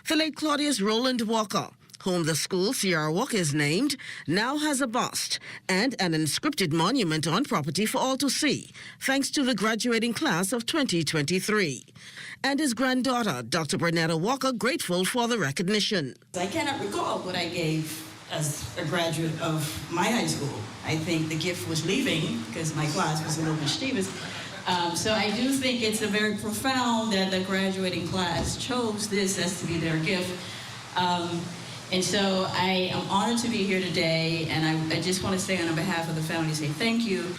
The late Claudius Roland Walker, whom the school, Sierra Walker is named, now has a bust and an inscripted monument on property for all to see, thanks to the graduating class of 2023. And his granddaughter, Dr. Bernetta Walker, grateful for the recognition. I cannot recall what I gave as a graduate of my high school. I think the gift was leaving because my class was a little mischievous. So I do think it's a very profound that the graduating class chose this as to be their gift. And so I am honored to be here today, and I just want to say on behalf of the family, say thank you.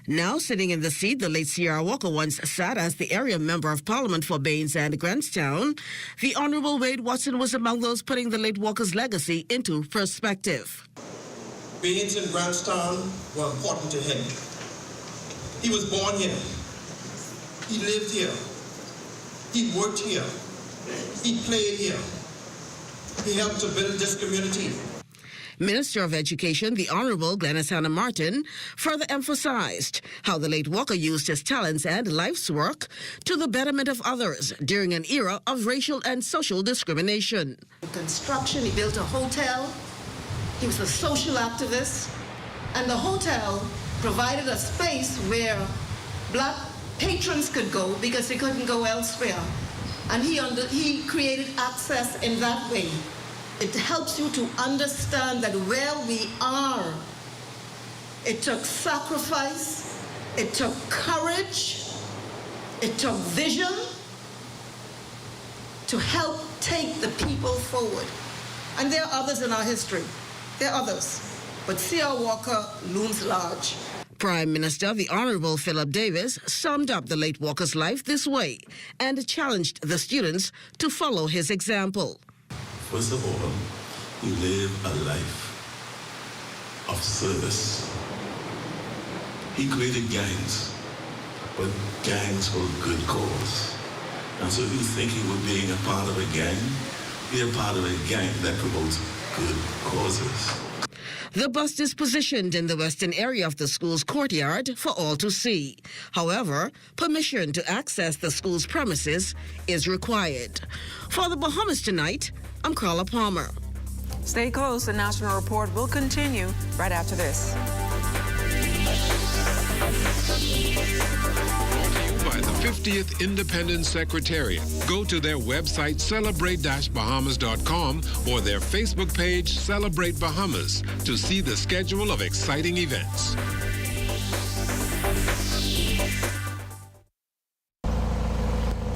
Now sitting in the seat the late Sierra Walker once sat as the area member of parliament for Baines and Grantstown, the Honorable Wade Watson was among those putting the late Walker's legacy into perspective. Baines and Grantstown were important to him. He was born here. He lived here. He worked here. He played here. He helped to build this community. Minister of Education, the Honorable Glenys Hannah Martin, further emphasized how the late Walker used his talents and life's work to the betterment of others during an era of racial and social discrimination. Construction, he built a hotel. He was a social activist. And the hotel provided a space where black patrons could go because they couldn't go elsewhere. And he created access in that way. It helps you to understand that where we are, it took sacrifice, it took courage, it took vision to help take the people forward. And there are others in our history. There are others. But Sierra Walker looms large. Prime Minister, the Honorable Philip Davis, summed up the late Walker's life this way and challenged the students to follow his example. First of all, he lived a life of service. He created gangs, but gangs for a good cause. And so if you think he was being a part of a gang, be a part of a gang that promotes good causes. The bust is positioned in the western area of the school's courtyard for all to see. However, permission to access the school's premises is required. For the Bahamas Tonight, I'm Carla Palmer. Stay close. The National Report will continue right after this. By the 50th Independence Secretariat. Go to their website, celebrate-bahamas.com, or their Facebook page, Celebrate Bahamas, to see the schedule of exciting events.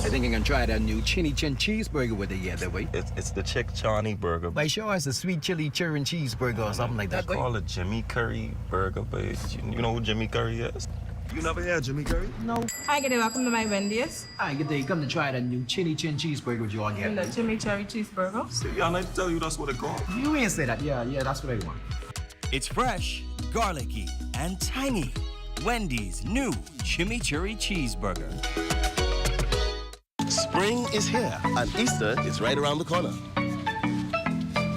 I think you can try that new Chinny Chin cheeseburger with it yet, that way. It's the Chick Chani burger. Like, sure, it's a sweet chili churn cheeseburger or something like that. They call it Jimmy Curry burger, but you know who Jimmy Curry is? You never had Jimmy Curry? No. Hi, good day. Welcome to my Wendy's. Hi, good day. Come to try that new Chinny Chin Cheeseburger with you on here. The chimichurri cheeseburger. See, I like to tell you that's what it called. You ain't say that. Yeah, that's what I want. It's fresh, garlicky, and tangy. Wendy's new Chimichurri Cheeseburger. Spring is here and Easter is right around the corner.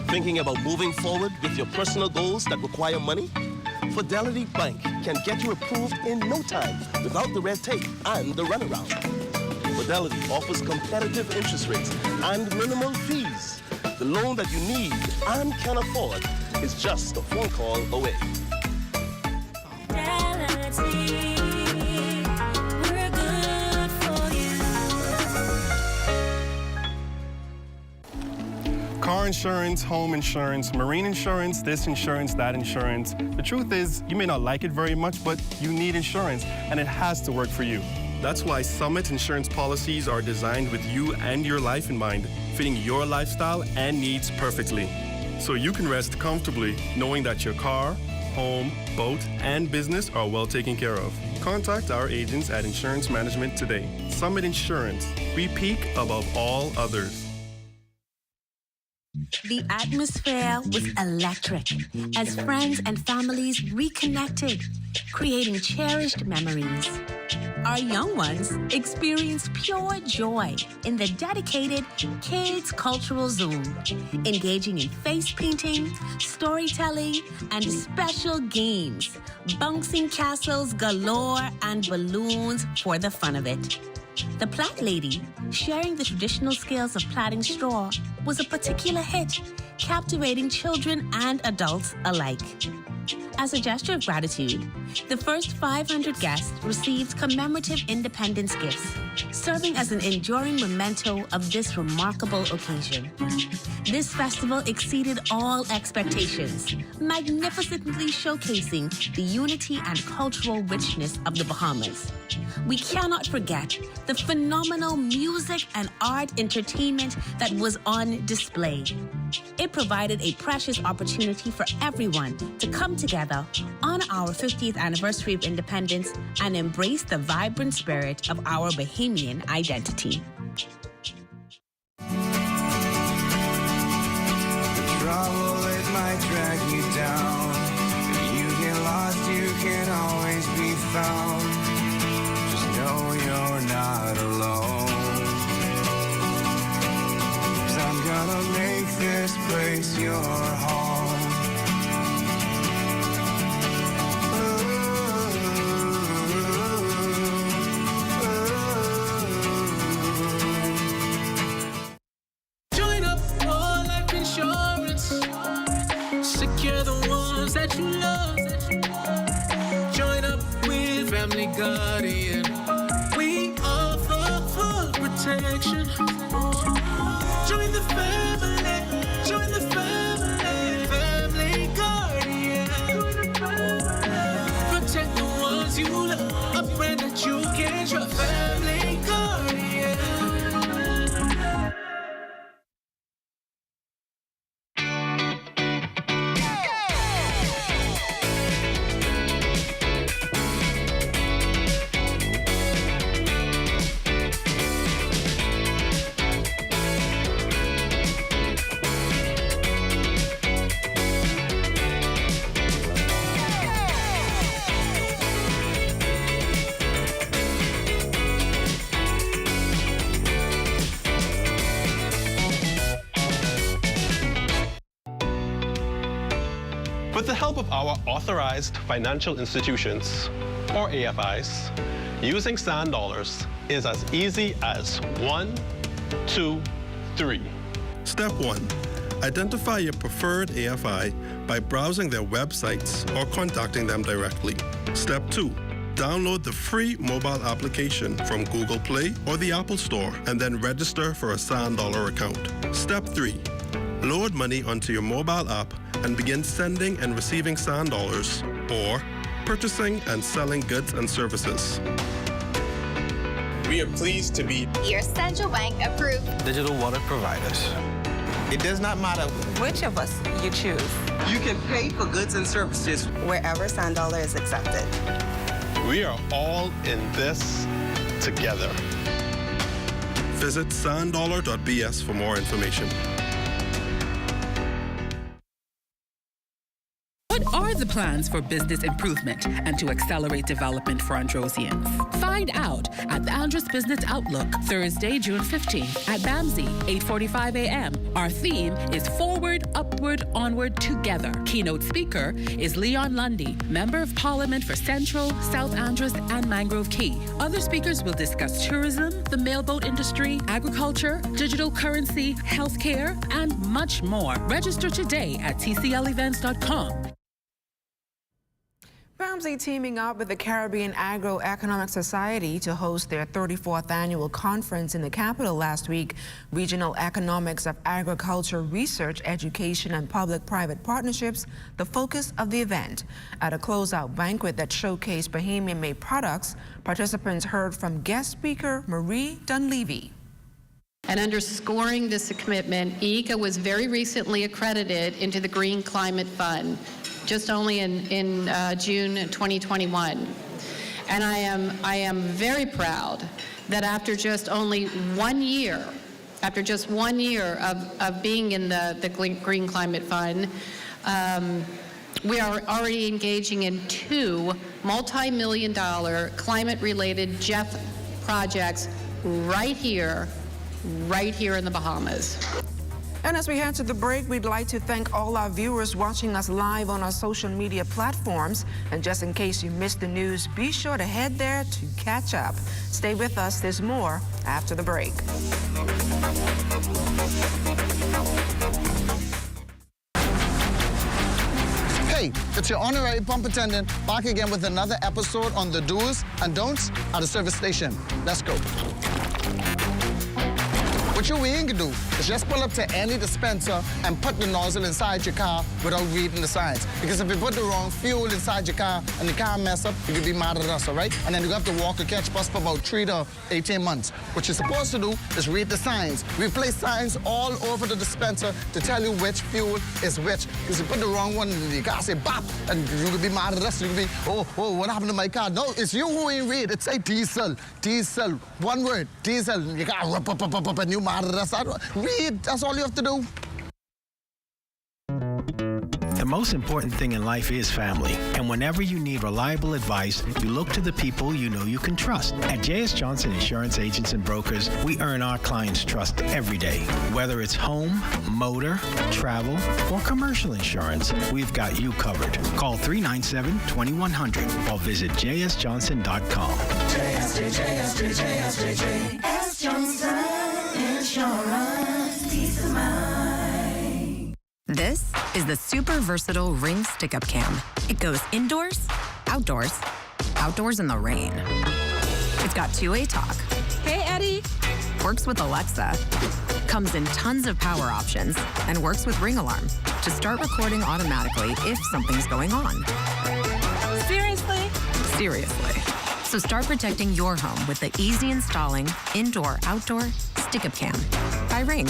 Thinking about moving forward with your personal goals that require money? Fidelity Bank can get you approved in no time without the red tape and the runaround. Fidelity offers competitive interest rates and minimal fees. The loan that you need and can afford is just a phone call away. Car insurance, home insurance, marine insurance, this insurance, that insurance. The truth is, you may not like it very much, but you need insurance, and it has to work for you. That's why Summit insurance policies are designed with you and your life in mind, fitting your lifestyle and needs perfectly. So you can rest comfortably knowing that your car, home, boat, and business are well taken care of. Contact our agents at Insurance Management today. Summit Insurance. We peak above all others. The atmosphere was electric as friends and families reconnected, creating cherished memories. Our young ones experienced pure joy in the dedicated Kids Cultural Zone, engaging in face painting, storytelling, and special games, bouncing castles galore and balloons for the fun of it. The Plat Lady, sharing the traditional skills of plaiting straw, was a particular hit, captivating children and adults alike. As a gesture of gratitude, the first 500 guests received commemorative independence gifts, serving as an enduring memento of this remarkable occasion. This festival exceeded all expectations, magnificently showcasing the unity and cultural richness of the Bahamas. We cannot forget the phenomenal music and art entertainment that was on display. It provided a precious opportunity for everyone to come together on our 50th anniversary of independence and embrace the vibrant spirit of our Bahamian identity. Trouble, it might drag you down. If you get lost, you can always be found. Just know you're not alone. 'Cause I'm gonna make this place your home. Join up for life insurance. Secure the ones that you love. Join up with Family Guardian. We offer full protection. Join the family. Join the family. Family Guardian. Protect the ones you love. A friend that you can trust. Family Guardian. With the help of our authorized financial institutions, or AFIs, using sand dollars is as easy as 1, 2, 3. Step 1. Identify your preferred AFI by browsing their websites or contacting them directly. Step 2. Download the free mobile application from Google Play or the Apple Store and then register for a Sand Dollar account. Step 3. Load money onto your mobile app and begin sending and receiving sand dollars or purchasing and selling goods and services. We are pleased to be your central bank approved digital wallet providers. It does not matter which of us you choose. You can pay for goods and services wherever Sand Dollar is accepted. We are all in this together. Visit sanddollar.bs for more information. What are the plans for business improvement and to accelerate development for Androsians? Find out at the Andros Business Outlook, Thursday, June 15th at BAMSI, 8:45 a.m. Our theme is Forward, Upward, Onward, Together. Keynote speaker is Leon Lundy, Member of Parliament for Central, South Andros, and Mangrove Key. Other speakers will discuss tourism, the mailboat industry, agriculture, digital currency, healthcare, and much more. Register today at tclevents.com. BAMSI teaming up with the Caribbean Agro-Economic Society to host their 34th annual conference in the capital last week. Regional Economics of Agriculture Research, Education, and Public-Private Partnerships, the focus of the event. At a closeout banquet that showcased Bahamian-made products, participants heard from guest speaker Marie Dunleavy. And underscoring this commitment, EECA was very recently accredited into the Green Climate Fund, just only in June 2021. And I am very proud that after just only 1 year, of being in the Green Climate Fund, we are already engaging in 2 multi-million-dollar climate-related JEF projects right here in the Bahamas. And as we head to the break, we'd like to thank all our viewers watching us live on our social media platforms. And just in case you missed the news, be sure to head there to catch up. Stay with us. There's more after the break. Hey, it's your honorary pump attendant back again with another episode on the do's and don'ts at the service station. Let's go. What you ain't gonna do is just pull up to any dispenser and put the nozzle inside your car without reading the signs. Because if you put the wrong fuel inside your car and the car mess up, you could be mad at us, all right? And then you have to walk or catch bus for about 3 to 18 months. What you're supposed to do is read the signs. We place signs all over the dispenser to tell you which fuel is which. Because you put the wrong one in the car, say bop, and you could be mad at us. You could be, oh, what happened to my car? No, it's you who ain't read. It say diesel, diesel, one word, diesel. You got up, and you mad at us. Read, that's all you have to do. The most important thing in life is family. And whenever you need reliable advice, you look to the people you know you can trust. At J.S. Johnson Insurance Agents and Brokers, we earn our clients' trust every day. Whether it's home, motor, travel, or commercial insurance, we've got you covered. Call 397-2100 or visit jsjohnson.com. JS Johnson Insurance, peace of mind. This is the super versatile Ring Stick-Up Cam. It goes indoors, outdoors, outdoors in the rain. It's got two-way talk. Hey, Eddie. Works with Alexa. Comes in tons of power options and works with Ring Alarm to start recording automatically if something's going on. Seriously? Seriously. So start protecting your home with the easy installing indoor-outdoor Stick-Up Cam by Ring.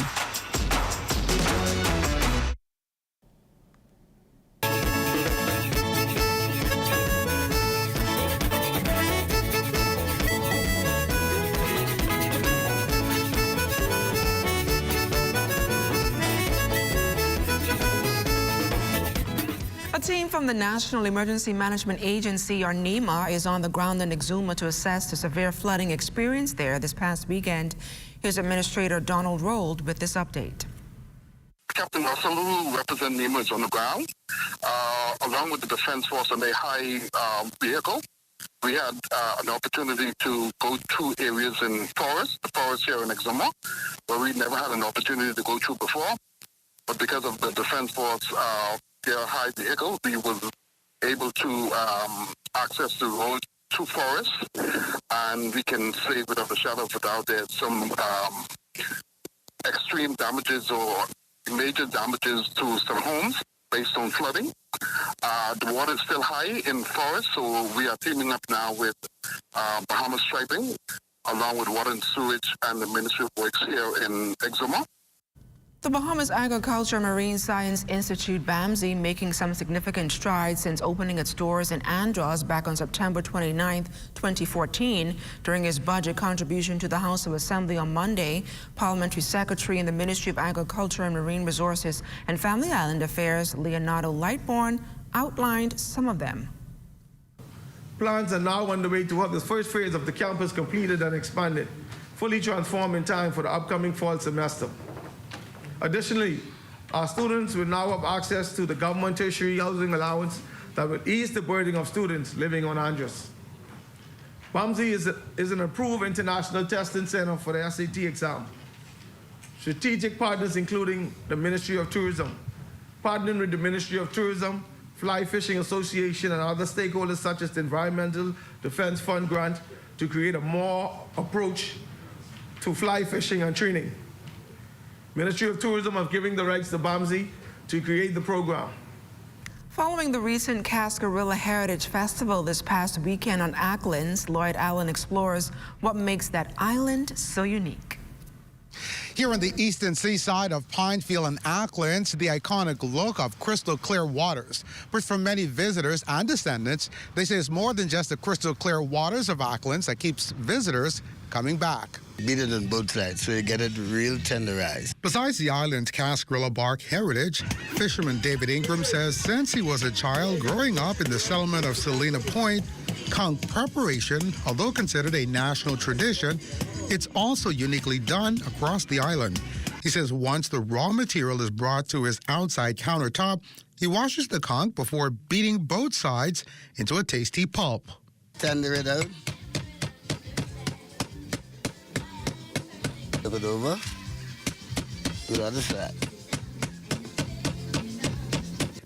A team from the National Emergency Management Agency, or NEMA, is on the ground in Exuma to assess the severe flooding experienced there this past weekend. Here's Administrator Donald Rold with this update. Captain Russell, who represents NEMA, is on the ground, along with the Defense Force and a high vehicle. We had an opportunity to go through areas in the forest here in Exuma, where we never had an opportunity to go through before. But because of the Defense Force, their high vehicle, we were able to access the road to forest, and we can say without a shadow of a doubt there's some extreme damages or major damages to some homes based on flooding. The water is still high in forest, so we are teaming up now with Bahamas Striping, along with Water and Sewage and the Ministry of Works here in Exuma. The Bahamas Agriculture and Marine Science Institute, BAMSI, making some significant strides since opening its doors in Andros back on September 29, 2014. During his budget contribution to the House of Assembly on Monday, Parliamentary Secretary in the Ministry of Agriculture and Marine Resources and Family Island Affairs, Leonardo Lightbourne, outlined some of them. Plans are now underway to have the first phase of the campus completed and expanded, fully transformed in time for the upcoming fall semester. Additionally, our students will now have access to the government tertiary housing allowance that will ease the burden of students living on Andros. BAMSI is an approved international testing center for the SAT exam. Strategic partners including the Ministry of Tourism, partnering with the Ministry of Tourism, Fly Fishing Association, and other stakeholders such as the Environmental Defense Fund grant to create a more approach to fly fishing and training. Ministry of Tourism have given the rights to BAMSI to create the program. Following the recent Cascarilla Heritage Festival this past weekend on Acklins, Lloyd Allen explores what makes that island so unique. Here on the eastern seaside of Pinefield and Acklins, the iconic look of crystal clear waters. But for many visitors and descendants, they say it's more than just the crystal clear waters of Acklins that keeps visitors coming back. Beat it on both sides, so you get it real tenderized. Besides the island's Cascarilla bark heritage, fisherman David Ingram says since he was a child growing up in the settlement of Salina Point, conch preparation, although considered a national tradition, it's also uniquely done across the island. He says once the raw material is brought to his outside countertop, he washes the conch before beating both sides into a tasty pulp. Tender it out. Look it over. Do the other side.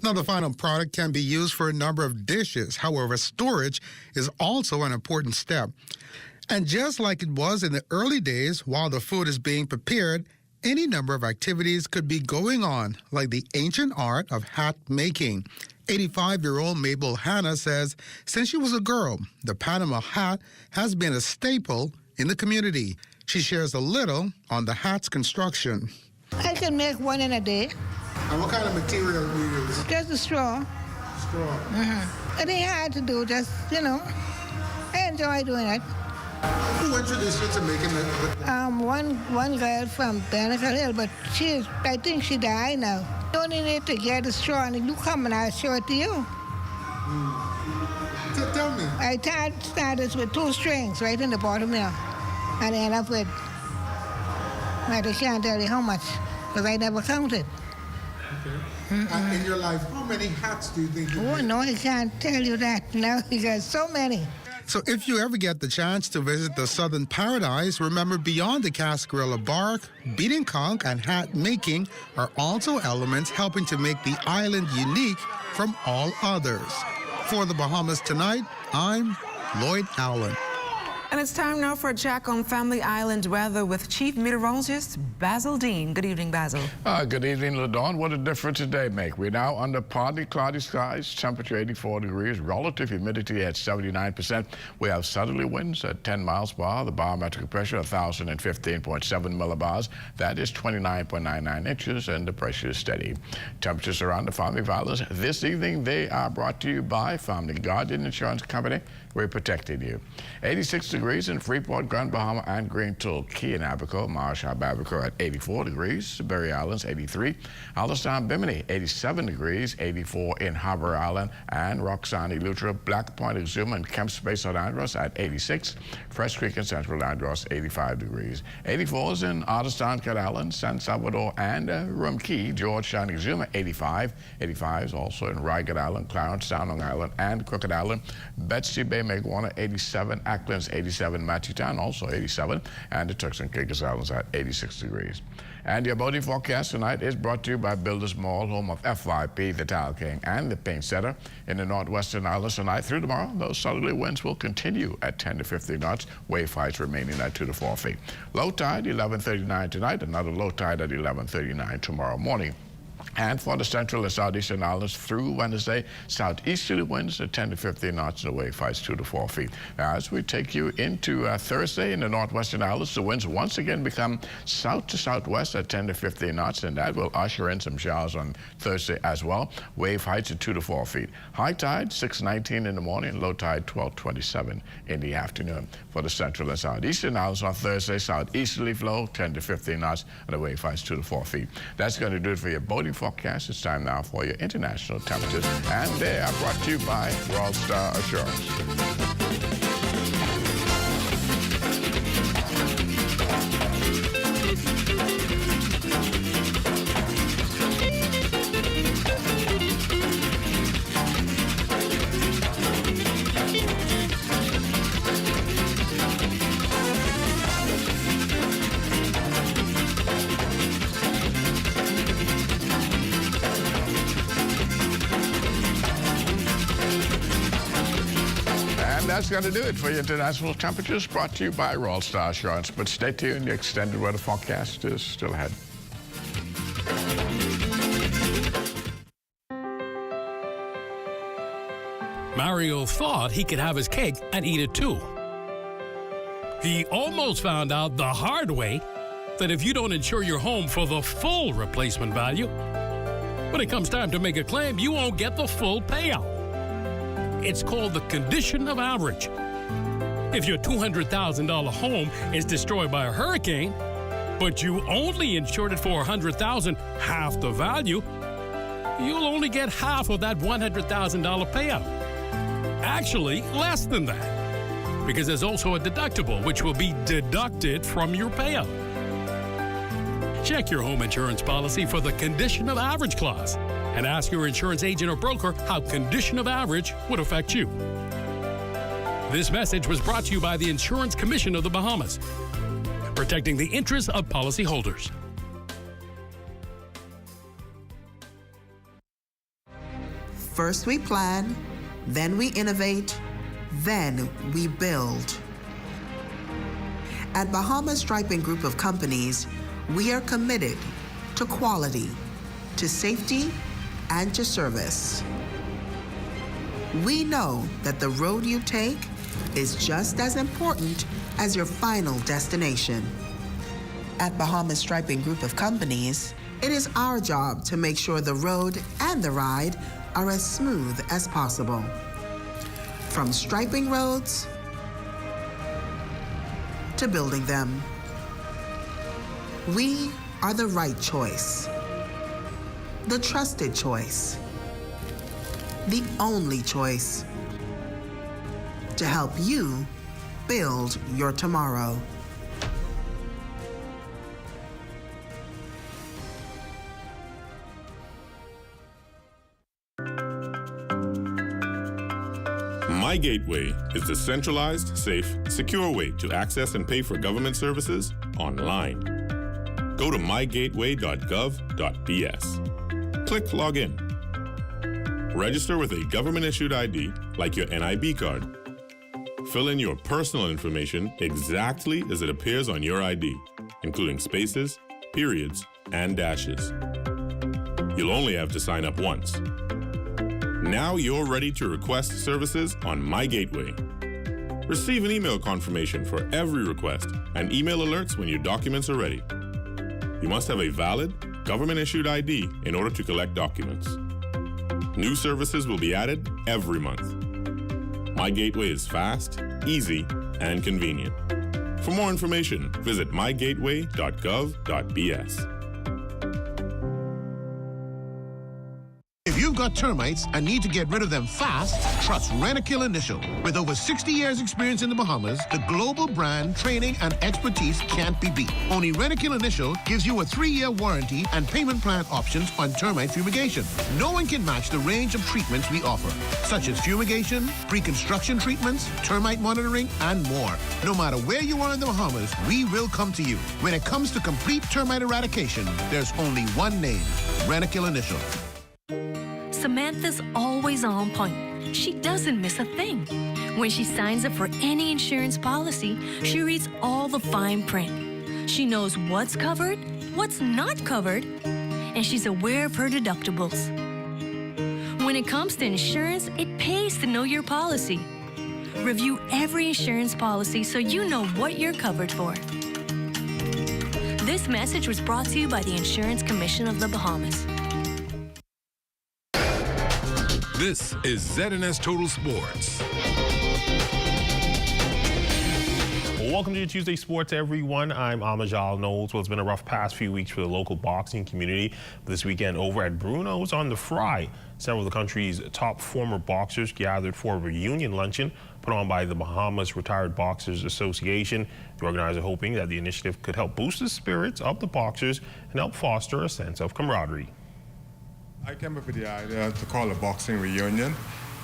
Now, the final product can be used for a number of dishes. However, storage is also an important step. And just like it was in the early days, while the food is being prepared, any number of activities could be going on, like the ancient art of hat making. 85-year-old Mabel Hanna says since she was a girl, the Panama hat has been a staple in the community. She shares a little on the hat's construction. I can make one in a day. And what kind of material do you use? Just a straw. Straw. Mm-hmm. It ain't hard to do, just, I enjoy doing it. Who introduced you to making it? One girl from Banneker Hill, but I think she died now. You only need to get the straw and you come and I'll show it to you. Tell me. I started with 2 strings right in the bottom there. And I end up with, I can't tell you how much, because I never counted. Okay. In your life, how many hats do you think you Oh, made? no, I can't tell you that now, because so many. So if you ever get the chance to visit the Southern Paradise, remember beyond the Cascarilla bark, beating conch and hat making are also elements helping to make the island unique from all others. For the Bahamas Tonight, I'm Lloyd Allen. And it's time now for a check on Family Island weather with Chief Meteorologist Basil Dean. Good evening, Basil. Good evening, LaDawn. What a difference a day make. We're now under partly cloudy skies, temperature 84 degrees, relative humidity at 79%. We have southerly winds at 10 miles per hour. The barometric pressure 1,015.7 millibars. That is 29.99 inches, and the pressure is steady. Temperatures around the Family Islands this evening, they are brought to you by Family Guardian Insurance Company. We're protecting you. 86 degrees in Freeport, Grand Bahama, and Green Tool. Key and Abaco, Marshall, Abaco at 84 degrees. Berry Islands, 83. Allenstown, Bimini, 87 degrees. 84 in Harbor Island and Roxanne, Eleuthera, Black Point, Exuma, and Kemp Space on Andros at 86. Fresh Creek and Central Andros, 85 degrees. 84s in Otterstown, Cat Island, San Salvador, and Rum Key, Georgetown, Exuma, 85. 85s also in Ragged Island, Clarence, Long Island, and Crooked Island. Betsy Bay, Maguana, 87. Acklins, 87. Matchetown, also 87. And the Turks and Caicos Islands at 86 degrees. And your boating forecast tonight is brought to you by Builders Mall, home of FYP, the Tile King, and the Paint Setter. In the northwestern islands tonight through tomorrow, those southerly winds will continue at 10 to 15 knots. Wave heights remaining at 2 to 4 feet. Low tide, 11:39 tonight. Another low tide at 11:39 tomorrow morning. And for the central and southeastern islands through Wednesday, southeasterly winds at 10 to 15 knots and the wave heights 2 to 4 feet. Now, as we take you into Thursday in the northwestern islands, the winds once again become south to southwest at 10 to 15 knots, and that will usher in some showers on Thursday as well. Wave heights at 2 to 4 feet. High tide 6:19 in the morning, low tide 12:27 in the afternoon. For the central and southeastern islands on Thursday, southeasterly flow 10 to 15 knots and the wave heights 2 to 4 feet. That's going to do it for your boating forecast. It's time now for your international temperatures, and they are brought to you by World Star Assurance. That's going to do it for your international temperatures, brought to you by Royal Star Assurance. But stay tuned, the extended weather forecast is still ahead. Mario thought he could have his cake and eat it too. He almost found out the hard way that if you don't insure your home for the full replacement value, when it comes time to make a claim, you won't get the full payout. It's called the condition of average. If your $200,000 home is destroyed by a hurricane, but you only insured it for $100,000, half the value, you'll only get half of that $100,000 payout. Actually, less than that, because there's also a deductible which will be deducted from your payout. Check your home insurance policy for the condition of average clause and ask your insurance agent or broker how condition of average would affect you. This message was brought to you by the Insurance Commission of the Bahamas, protecting the interests of policyholders. First we plan, then we innovate, then we build. At Bahamas Striping Group of Companies, we are committed to quality, to safety, and to service. We know that the road you take is just as important as your final destination. At Bahamas Striping Group of Companies, it is our job to make sure the road and the ride are as smooth as possible. From striping roads to building them, we are the right choice. The trusted choice, the only choice to help you build your tomorrow. My Gateway is the centralized, safe, secure way to access and pay for government services online. Go to mygateway.gov.bs. Click Login. Register with a government-issued ID like your NIB card. Fill in your personal information exactly as it appears on your ID, including spaces, periods, and dashes. You'll only have to sign up once. Now you're ready to request services on My Gateway. Receive an email confirmation for every request and email alerts when your documents are ready. You must have a valid, government-issued ID in order to collect documents. New services will be added every month. My Gateway is fast, easy, and convenient. For more information, visit mygateway.gov.bs. If you've got termites and need to get rid of them fast, trust Rentokil Initial. With over 60 years experience in the Bahamas, the global brand, training, and expertise can't be beat. Only Rentokil Initial gives you a 3-year warranty and payment plan options on termite fumigation. No one can match the range of treatments we offer, such as fumigation, pre-construction treatments, termite monitoring, and more. No matter where you are in the Bahamas, we will come to you. When it comes to complete termite eradication, there's only one name, Rentokil Initial. Samantha's always on point. She doesn't miss a thing. When she signs up for any insurance policy, she reads all the fine print. She knows what's covered, what's not covered, and she's aware of her deductibles. When it comes to insurance, it pays to know your policy. Review every insurance policy so you know what you're covered for. This message was brought to you by the Insurance Commission of the Bahamas. This is ZNS Total Sports. Welcome to Tuesday Sports, everyone. I'm Amajal Knowles. Well, it's been a rough past few weeks for the local boxing community. This weekend over at Bruno's on the Fry, several of the country's top former boxers gathered for a reunion luncheon put on by the Bahamas Retired Boxers Association. The organizer hoping that the initiative could help boost the spirits of the boxers and help foster a sense of camaraderie. I came up with the idea to call a boxing reunion.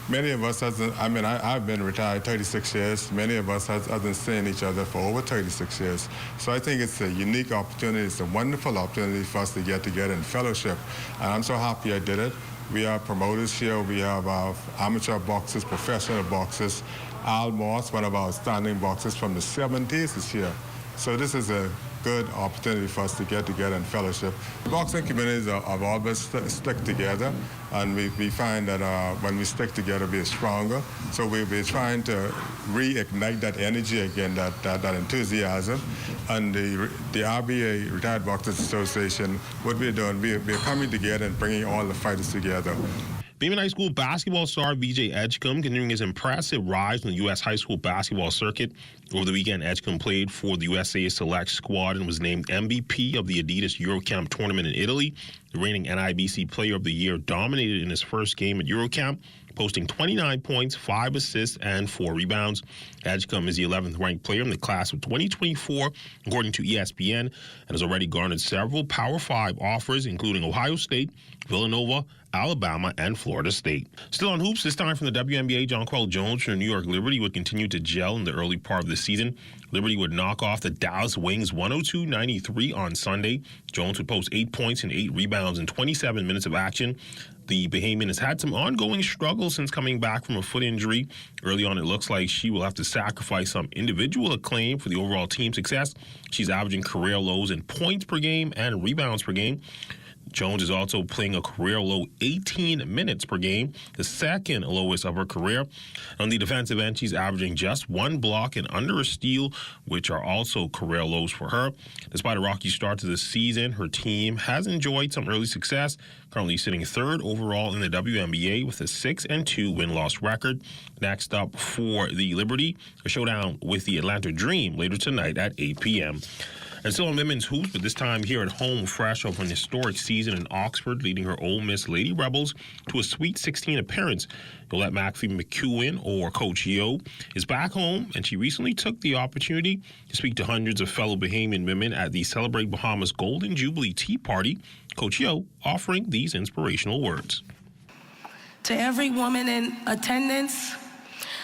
Many of us, I've been retired 36 years. Many of us haven't seen each other for over 36 years. So I think it's a unique opportunity. It's a wonderful opportunity for us to get together in fellowship. And I'm so happy I did it. We have promoters here. We have our amateur boxers, professional boxers. Al Moss, one of our outstanding boxers from the 70s, is here. So this is a good opportunity for us to get together in fellowship. Boxing communities have always stuck together, and we find that when we stick together, we're stronger. So we're trying to reignite that energy again, that enthusiasm. And the RBA, Retired Boxers Association, what we're doing, we're coming together and bringing all the fighters together. Beeman High School basketball star VJ Edgecombe continuing his impressive rise in the U.S. high school basketball circuit. Over the weekend, Edgecombe played for the USA Select squad and was named MVP of the Adidas Eurocamp tournament in Italy. The reigning NIBC Player of the Year dominated in his first game at Eurocamp, posting 29 points, 5 assists, and 4 rebounds. Edgecombe is the 11th ranked player in the class of 2024, according to ESPN, and has already garnered several Power 5 offers, including Ohio State, Villanova, Alabama, and Florida State. Still on hoops, this time from the WNBA, Jonquel Jones from New York Liberty would continue to gel in the early part of the season. Liberty would knock off the Dallas Wings 102-93 on Sunday. Jones would post 8 points and 8 rebounds in 27 minutes of action. The Bahamian has had some ongoing struggles since coming back from a foot injury. Early on, it looks like she will have to sacrifice some individual acclaim for the overall team success. She's averaging career lows in points per game and rebounds per game. Jones is also playing a career-low 18 minutes per game, the second lowest of her career. On the defensive end, she's averaging just 1 block and under a steal, which are also career lows for her. Despite a rocky start to the season, her team has enjoyed some early success, currently sitting 3rd overall in the WNBA with a 6-2 win-loss record. Next up for the Liberty, a showdown with the Atlanta Dream later tonight at 8 p.m. And still on women's hoops, but this time here at home, fresh off an historic season in Oxford, leading her Ole Miss Lady Rebels to a Sweet 16 appearance. Yolette McPhee-McEwen, or Coach Yo, is back home, and she recently took the opportunity to speak to hundreds of fellow Bahamian women at the Celebrate Bahamas Golden Jubilee Tea Party. Coach Yo offering these inspirational words. To every woman in attendance,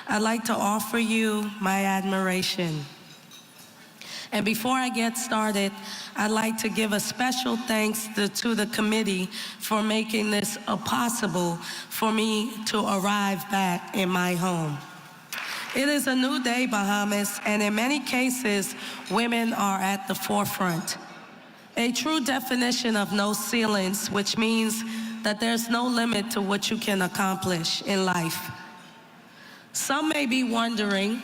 I'd like to offer you my admiration. And before I get started, I'd like to give a special thanks to the committee for making this possible for me to arrive back in my home. It is a new day, Bahamas, and in many cases, women are at the forefront. A true definition of no ceilings, which means that there's no limit to what you can accomplish in life. Some may be wondering,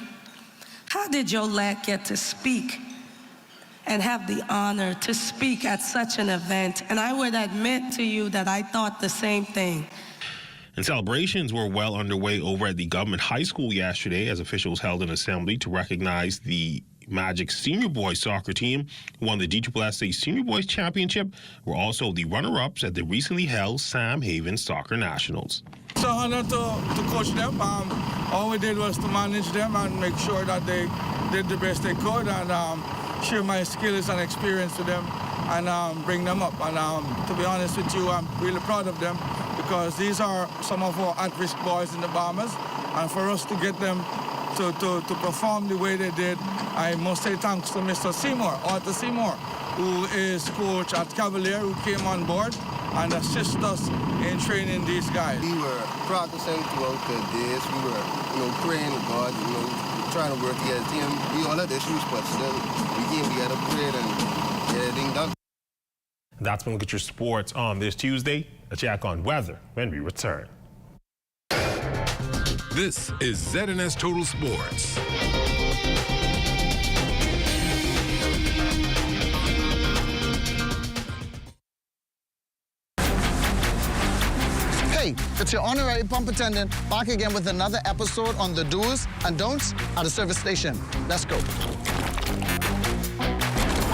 how did Yolette get to speak and have the honor to speak at such an event? And I would admit to you that I thought the same thing. And celebrations were well underway over at the government high school yesterday as officials held an assembly to recognize the Magic Senior Boys soccer team who won the DSSA Senior Boys Championship, were also the runner-ups at the recently held Sam Haven Soccer Nationals. It's an honor to coach them. All we did was to manage them and make sure that they did the best they could, and share my skills and experience to them and bring them up. And to be honest with you, I'm really proud of them because these are some of our at-risk boys in the Bahamas. And for us to get them to perform the way they did, I must say thanks to Mr. Seymour, Arthur Seymour, who is coach at Cavalier, who came on board and assist us in training these guys. We were practicing throughout the days. We were, praying to God, trying to work together. We all had issues, but still, we came together, prayed, and get everything done. That's when we look at your sports on this Tuesday. A check on weather when we return. This is ZNS Total Sports. Hey, it's your honorary pump attendant back again with another episode on the do's and don'ts at a service station. Let's go.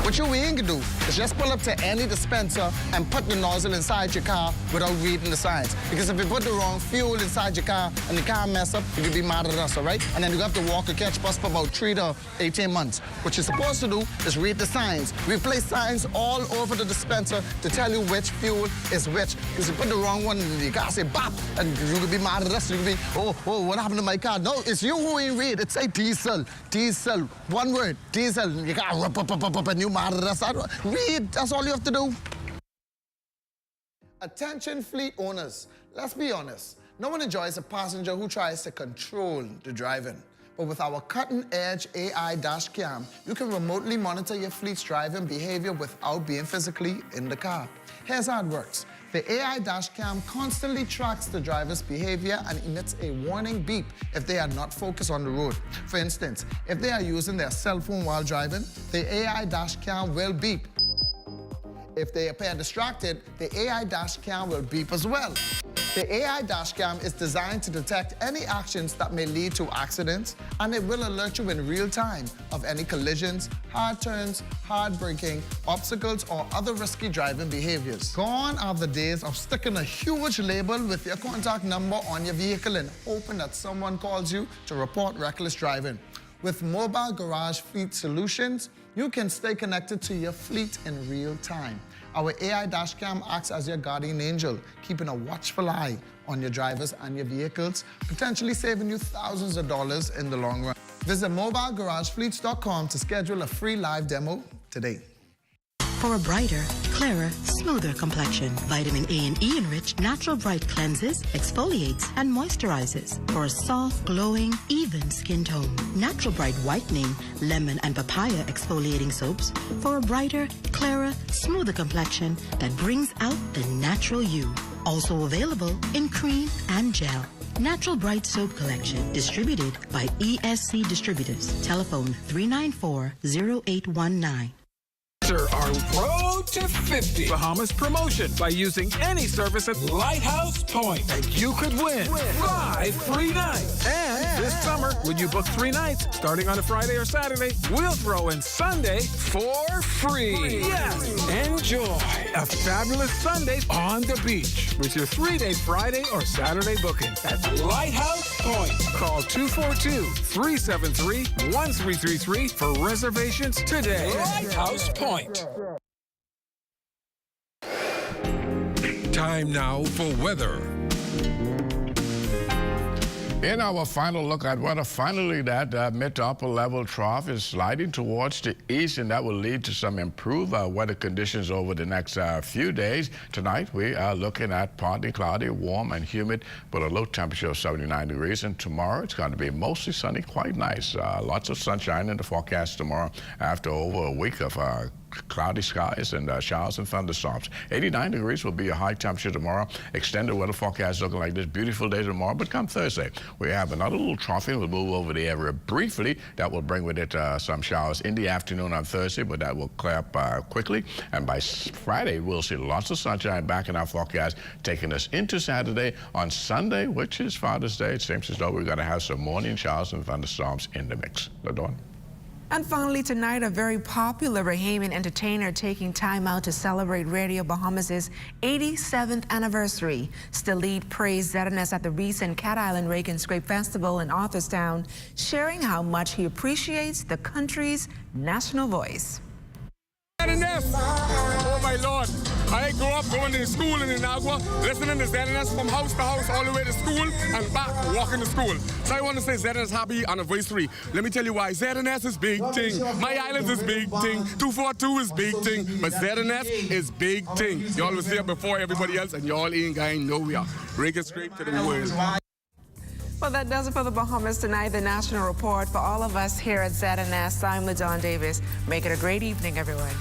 What you ain't gonna do is just pull up to any dispenser and put the nozzle inside your car without reading the signs. Because if you put the wrong fuel inside your car and the car mess up, you could be mad at us, all right? And then you have to walk or catch bus for about 3 to 18 months. What you're supposed to do is read the signs. We place signs all over the dispenser to tell you which fuel is which. Because you put the wrong one in your car, say bop, and you could be mad at us. You could be, oh, what happened to my car? No, it's you who ain't read. It say diesel, diesel, one word, diesel. You got up, and you mad at us. Read, that's all you have to do. Attention fleet owners, let's be honest. No one enjoys a passenger who tries to control the driving. But with our cutting-edge AI dash cam, you can remotely monitor your fleet's driving behavior without being physically in the car. Here's how it works. The AI dash cam constantly tracks the driver's behavior and emits a warning beep if they are not focused on the road. For instance, if they are using their cell phone while driving, the AI dash cam will beep. If they appear distracted, the AI dash cam will beep as well. The AI dash cam is designed to detect any actions that may lead to accidents, and it will alert you in real time of any collisions, hard turns, hard braking, obstacles, or other risky driving behaviors. Gone are the days of sticking a huge label with your contact number on your vehicle and hoping that someone calls you to report reckless driving. With Mobile Garage Fleet Solutions, you can stay connected to your fleet in real time. Our AI dash cam acts as your guardian angel, keeping a watchful eye on your drivers and your vehicles, potentially saving you thousands of dollars in the long run. Visit mobilegaragefleets.com to schedule a free live demo today. For a brighter, clearer, smoother complexion, vitamin A and E enriched Natural Bright cleanses, exfoliates, and moisturizes for a soft, glowing, even skin tone. Natural Bright whitening, lemon and papaya exfoliating soaps for a brighter, clearer, smoother complexion that brings out the natural you. Also available in cream and gel. Natural Bright Soap Collection, distributed by ESC Distributors. Telephone 394-0819. Our road to 50 Bahamas promotion by using any service at Lighthouse Point, and you could win 5 free nights. And this summer, when you book 3 nights, starting on a Friday or Saturday, we'll throw in Sunday for free. Yes, enjoy a fabulous Sunday on the beach with your 3-day Friday or Saturday booking at Lighthouse Point. Call 242-373-1333 for reservations today. Lighthouse Point. Time now for weather. In our final look at weather, finally that mid to upper level trough is sliding towards the east, and that will lead to some improved weather conditions over the next few days. Tonight we are looking at partly cloudy, warm and humid, but a low temperature of 79 degrees. And tomorrow it's going to be mostly sunny, quite nice. Lots of sunshine in the forecast tomorrow after over a week of cloudy skies and showers and thunderstorms. 89 degrees will be a high temperature tomorrow. Extended weather forecast looking like this. Beautiful day tomorrow, but come Thursday, we have another little trough. We'll move over the area briefly. That will bring with it some showers in the afternoon on Thursday, but that will clear up quickly. And by Friday, we'll see lots of sunshine back in our forecast, taking us into Saturday. On Sunday, which is Father's Day, it seems as though we're going to have some morning showers and thunderstorms in the mix. LaDawn. And finally tonight, a very popular Bahamian entertainer taking time out to celebrate Radio Bahamas' 87th anniversary. Stalid praised ZNS at the recent Cat Island Rake and Scrape Festival in Arthurstown, sharing how much he appreciates the country's national voice. ZNS. Oh my Lord. I grew up going to school in Inagua, listening to ZNS from house to house, all the way to school and back, walking to school. So I want to say ZNS happy anniversary. Let me tell you why. ZNS is big thing. My Islands is big thing. 242 is big thing. But ZNS is big thing. Y'all was here before everybody else, and y'all ain't going nowhere. Rake and Scrape to the world. Well, that does it for the Bahamas tonight. The National Report. For all of us here at ZNS, I'm LaDawn Davis. Make it a great evening, everyone.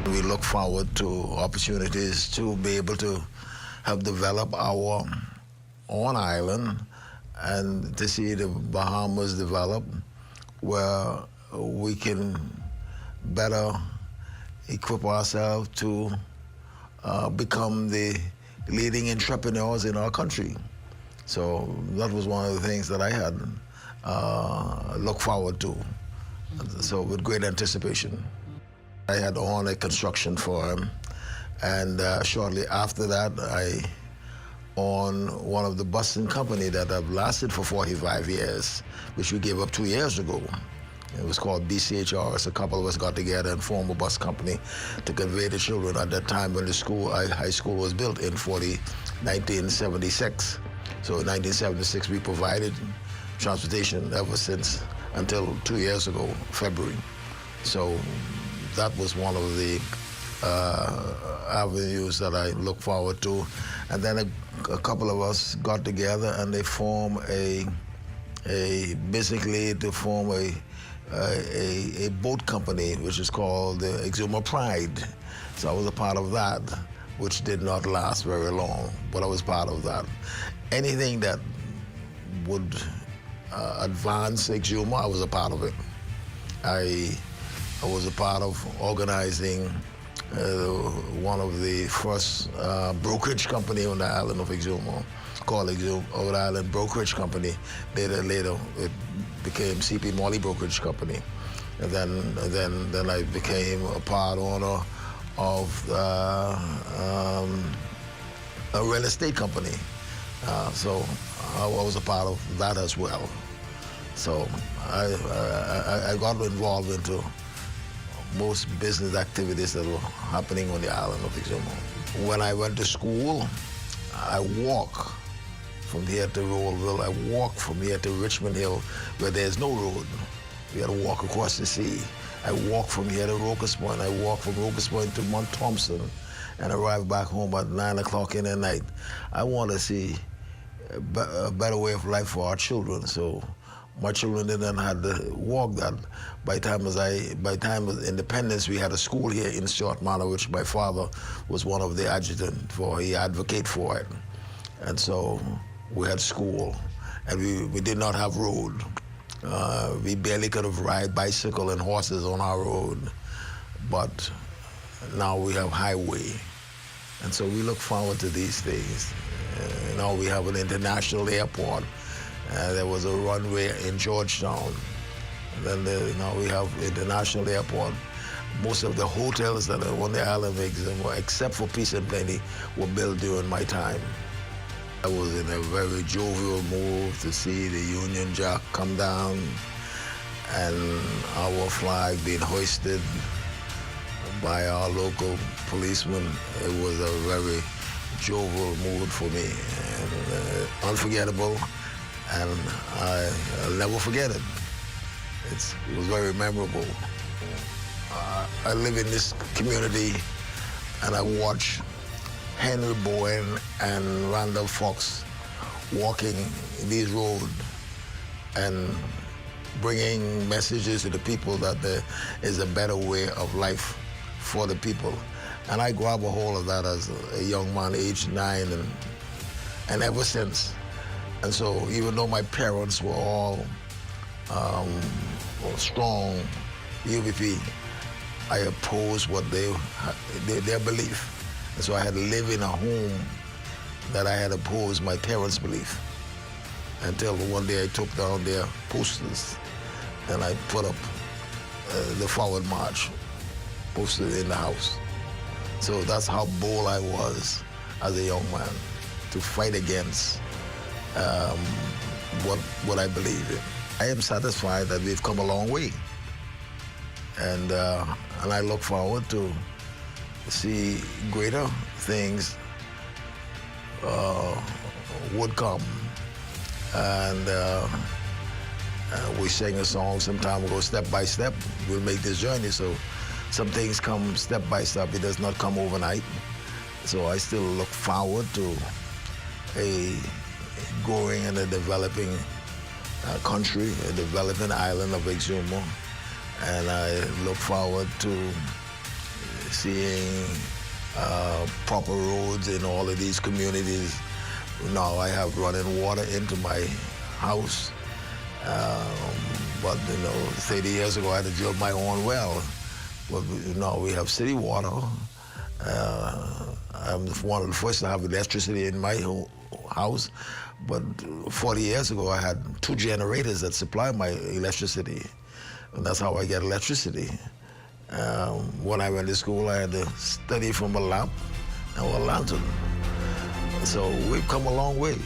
We look forward to opportunities to be able to help develop our own island and to see the Bahamas develop, where we can better equip ourselves to become the leading entrepreneurs in our country. So that was one of the things that I had looked forward to, so with great anticipation. I had owned a construction firm, and shortly after that, I owned one of the busing company that have lasted for 45 years, which we gave up 2 years ago. It was called BCHR. A couple of us got together and formed a bus company to convey the children at that time when the school, high school was built in 1976. So in 1976, we provided transportation ever since until 2 years ago, February. So that was one of the avenues that I look forward to. And then a couple of us got together and they formed basically to form a boat company, which is called the Exuma Pride. So I was a part of that, which did not last very long, but I was part of that. Anything that would advance Exuma, I was a part of it. I was a part of organizing one of the first brokerage company on the island of Exuma, called Exuma Rhode Island Brokerage Company. Later it became CP Morley Brokerage Company. And then I became a part owner of a real estate company. So I was a part of that as well. So I got involved into most business activities that were happening on the island of Exuma. When I went to school, I walked from here to Rollville. I walked from here to Richmond Hill, where there's no road. We had to walk across the sea. I walked from here to Rocas Point. I walked from Rocas Point to Mount Thompson and arrived back home at 9 o'clock in the night. I want to see a better way of life for our children. So my children didn't have to walk that. By time of independence, we had a school here in Stuart Manor, which my father was one of the adjutants for. He advocated for it. And so we had school, and we did not have road. We barely could have ride bicycle and horses on our road. But now we have highway. And so we look forward to these things. Now we have an international airport. There was a runway in Georgetown. And then now we have international airport. Most of the hotels that are on the island of Exuma, except for Peace and Plenty, were built during my time. I was in a very jovial mood to see the Union Jack come down and our flag being hoisted by our local policemen. It was a very jovial mood for me, and unforgettable, and I'll never forget it. It was very memorable. I live in this community, and I watch Henry Bowen and Randall Fox walking these roads and bringing messages to the people that there is a better way of life for the people. And I grab a hold of that as a young man, aged 9, and ever since. And so even though my parents were all strong UVP, I opposed what their belief. And so I had to live in a home that I had opposed my parents' belief. Until one day I took down their posters and I put up the Forward March posted in the house. So that's how bold I was as a young man to fight against what I believe in. I am satisfied that we've come a long way. And I look forward to see greater things would come. And we sang a song some time ago, Step by Step, we'll make this journey. So some things come step by step. It does not come overnight. So I still look forward to a growing and a developing country, a developing island of Exuma. And I look forward to seeing proper roads in all of these communities. Now I have running water into my house. But 30 years ago I had to drill my own well. But now we have city water. I'm one of the first to have electricity in my house. But 40 years ago I had 2 generators that supply my electricity. And that's how I get electricity. When I went to school, I had to study from a lamp and a lantern. So we've come a long way.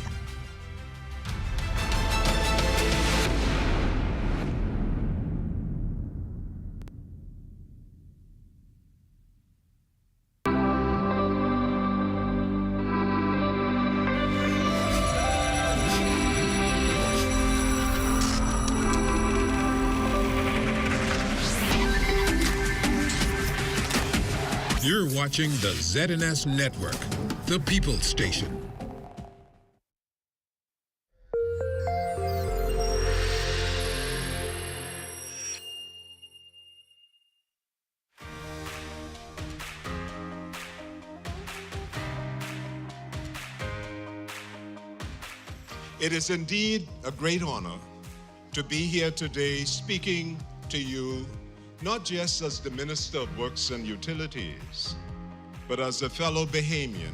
You're watching the ZNS Network, the People's Station. It is indeed a great honor to be here today speaking to you not just as the Minister of Works and Utilities, but as a fellow Bahamian,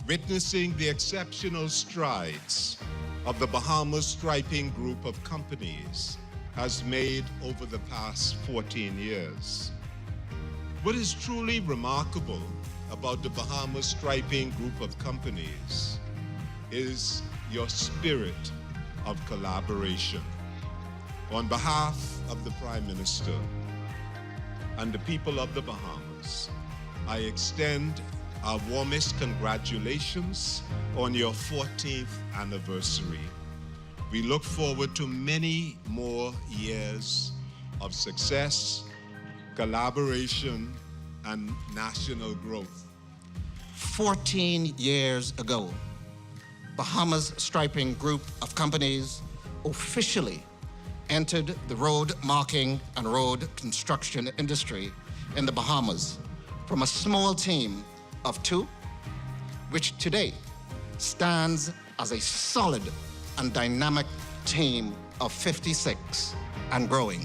witnessing the exceptional strides of the Bahamas Striping Group of companies has made over the past 14 years. What is truly remarkable about the Bahamas Striping Group of companies is your spirit of collaboration. On behalf of the Prime Minister and the people of the Bahamas, I extend our warmest congratulations on your 14th anniversary. We look forward to many more years of success, collaboration, and national growth. 14 years ago, Bahamas Striping Group of companies officially entered the road marking and road construction industry in the Bahamas from a small team of 2, which today stands as a solid and dynamic team of 56 and growing.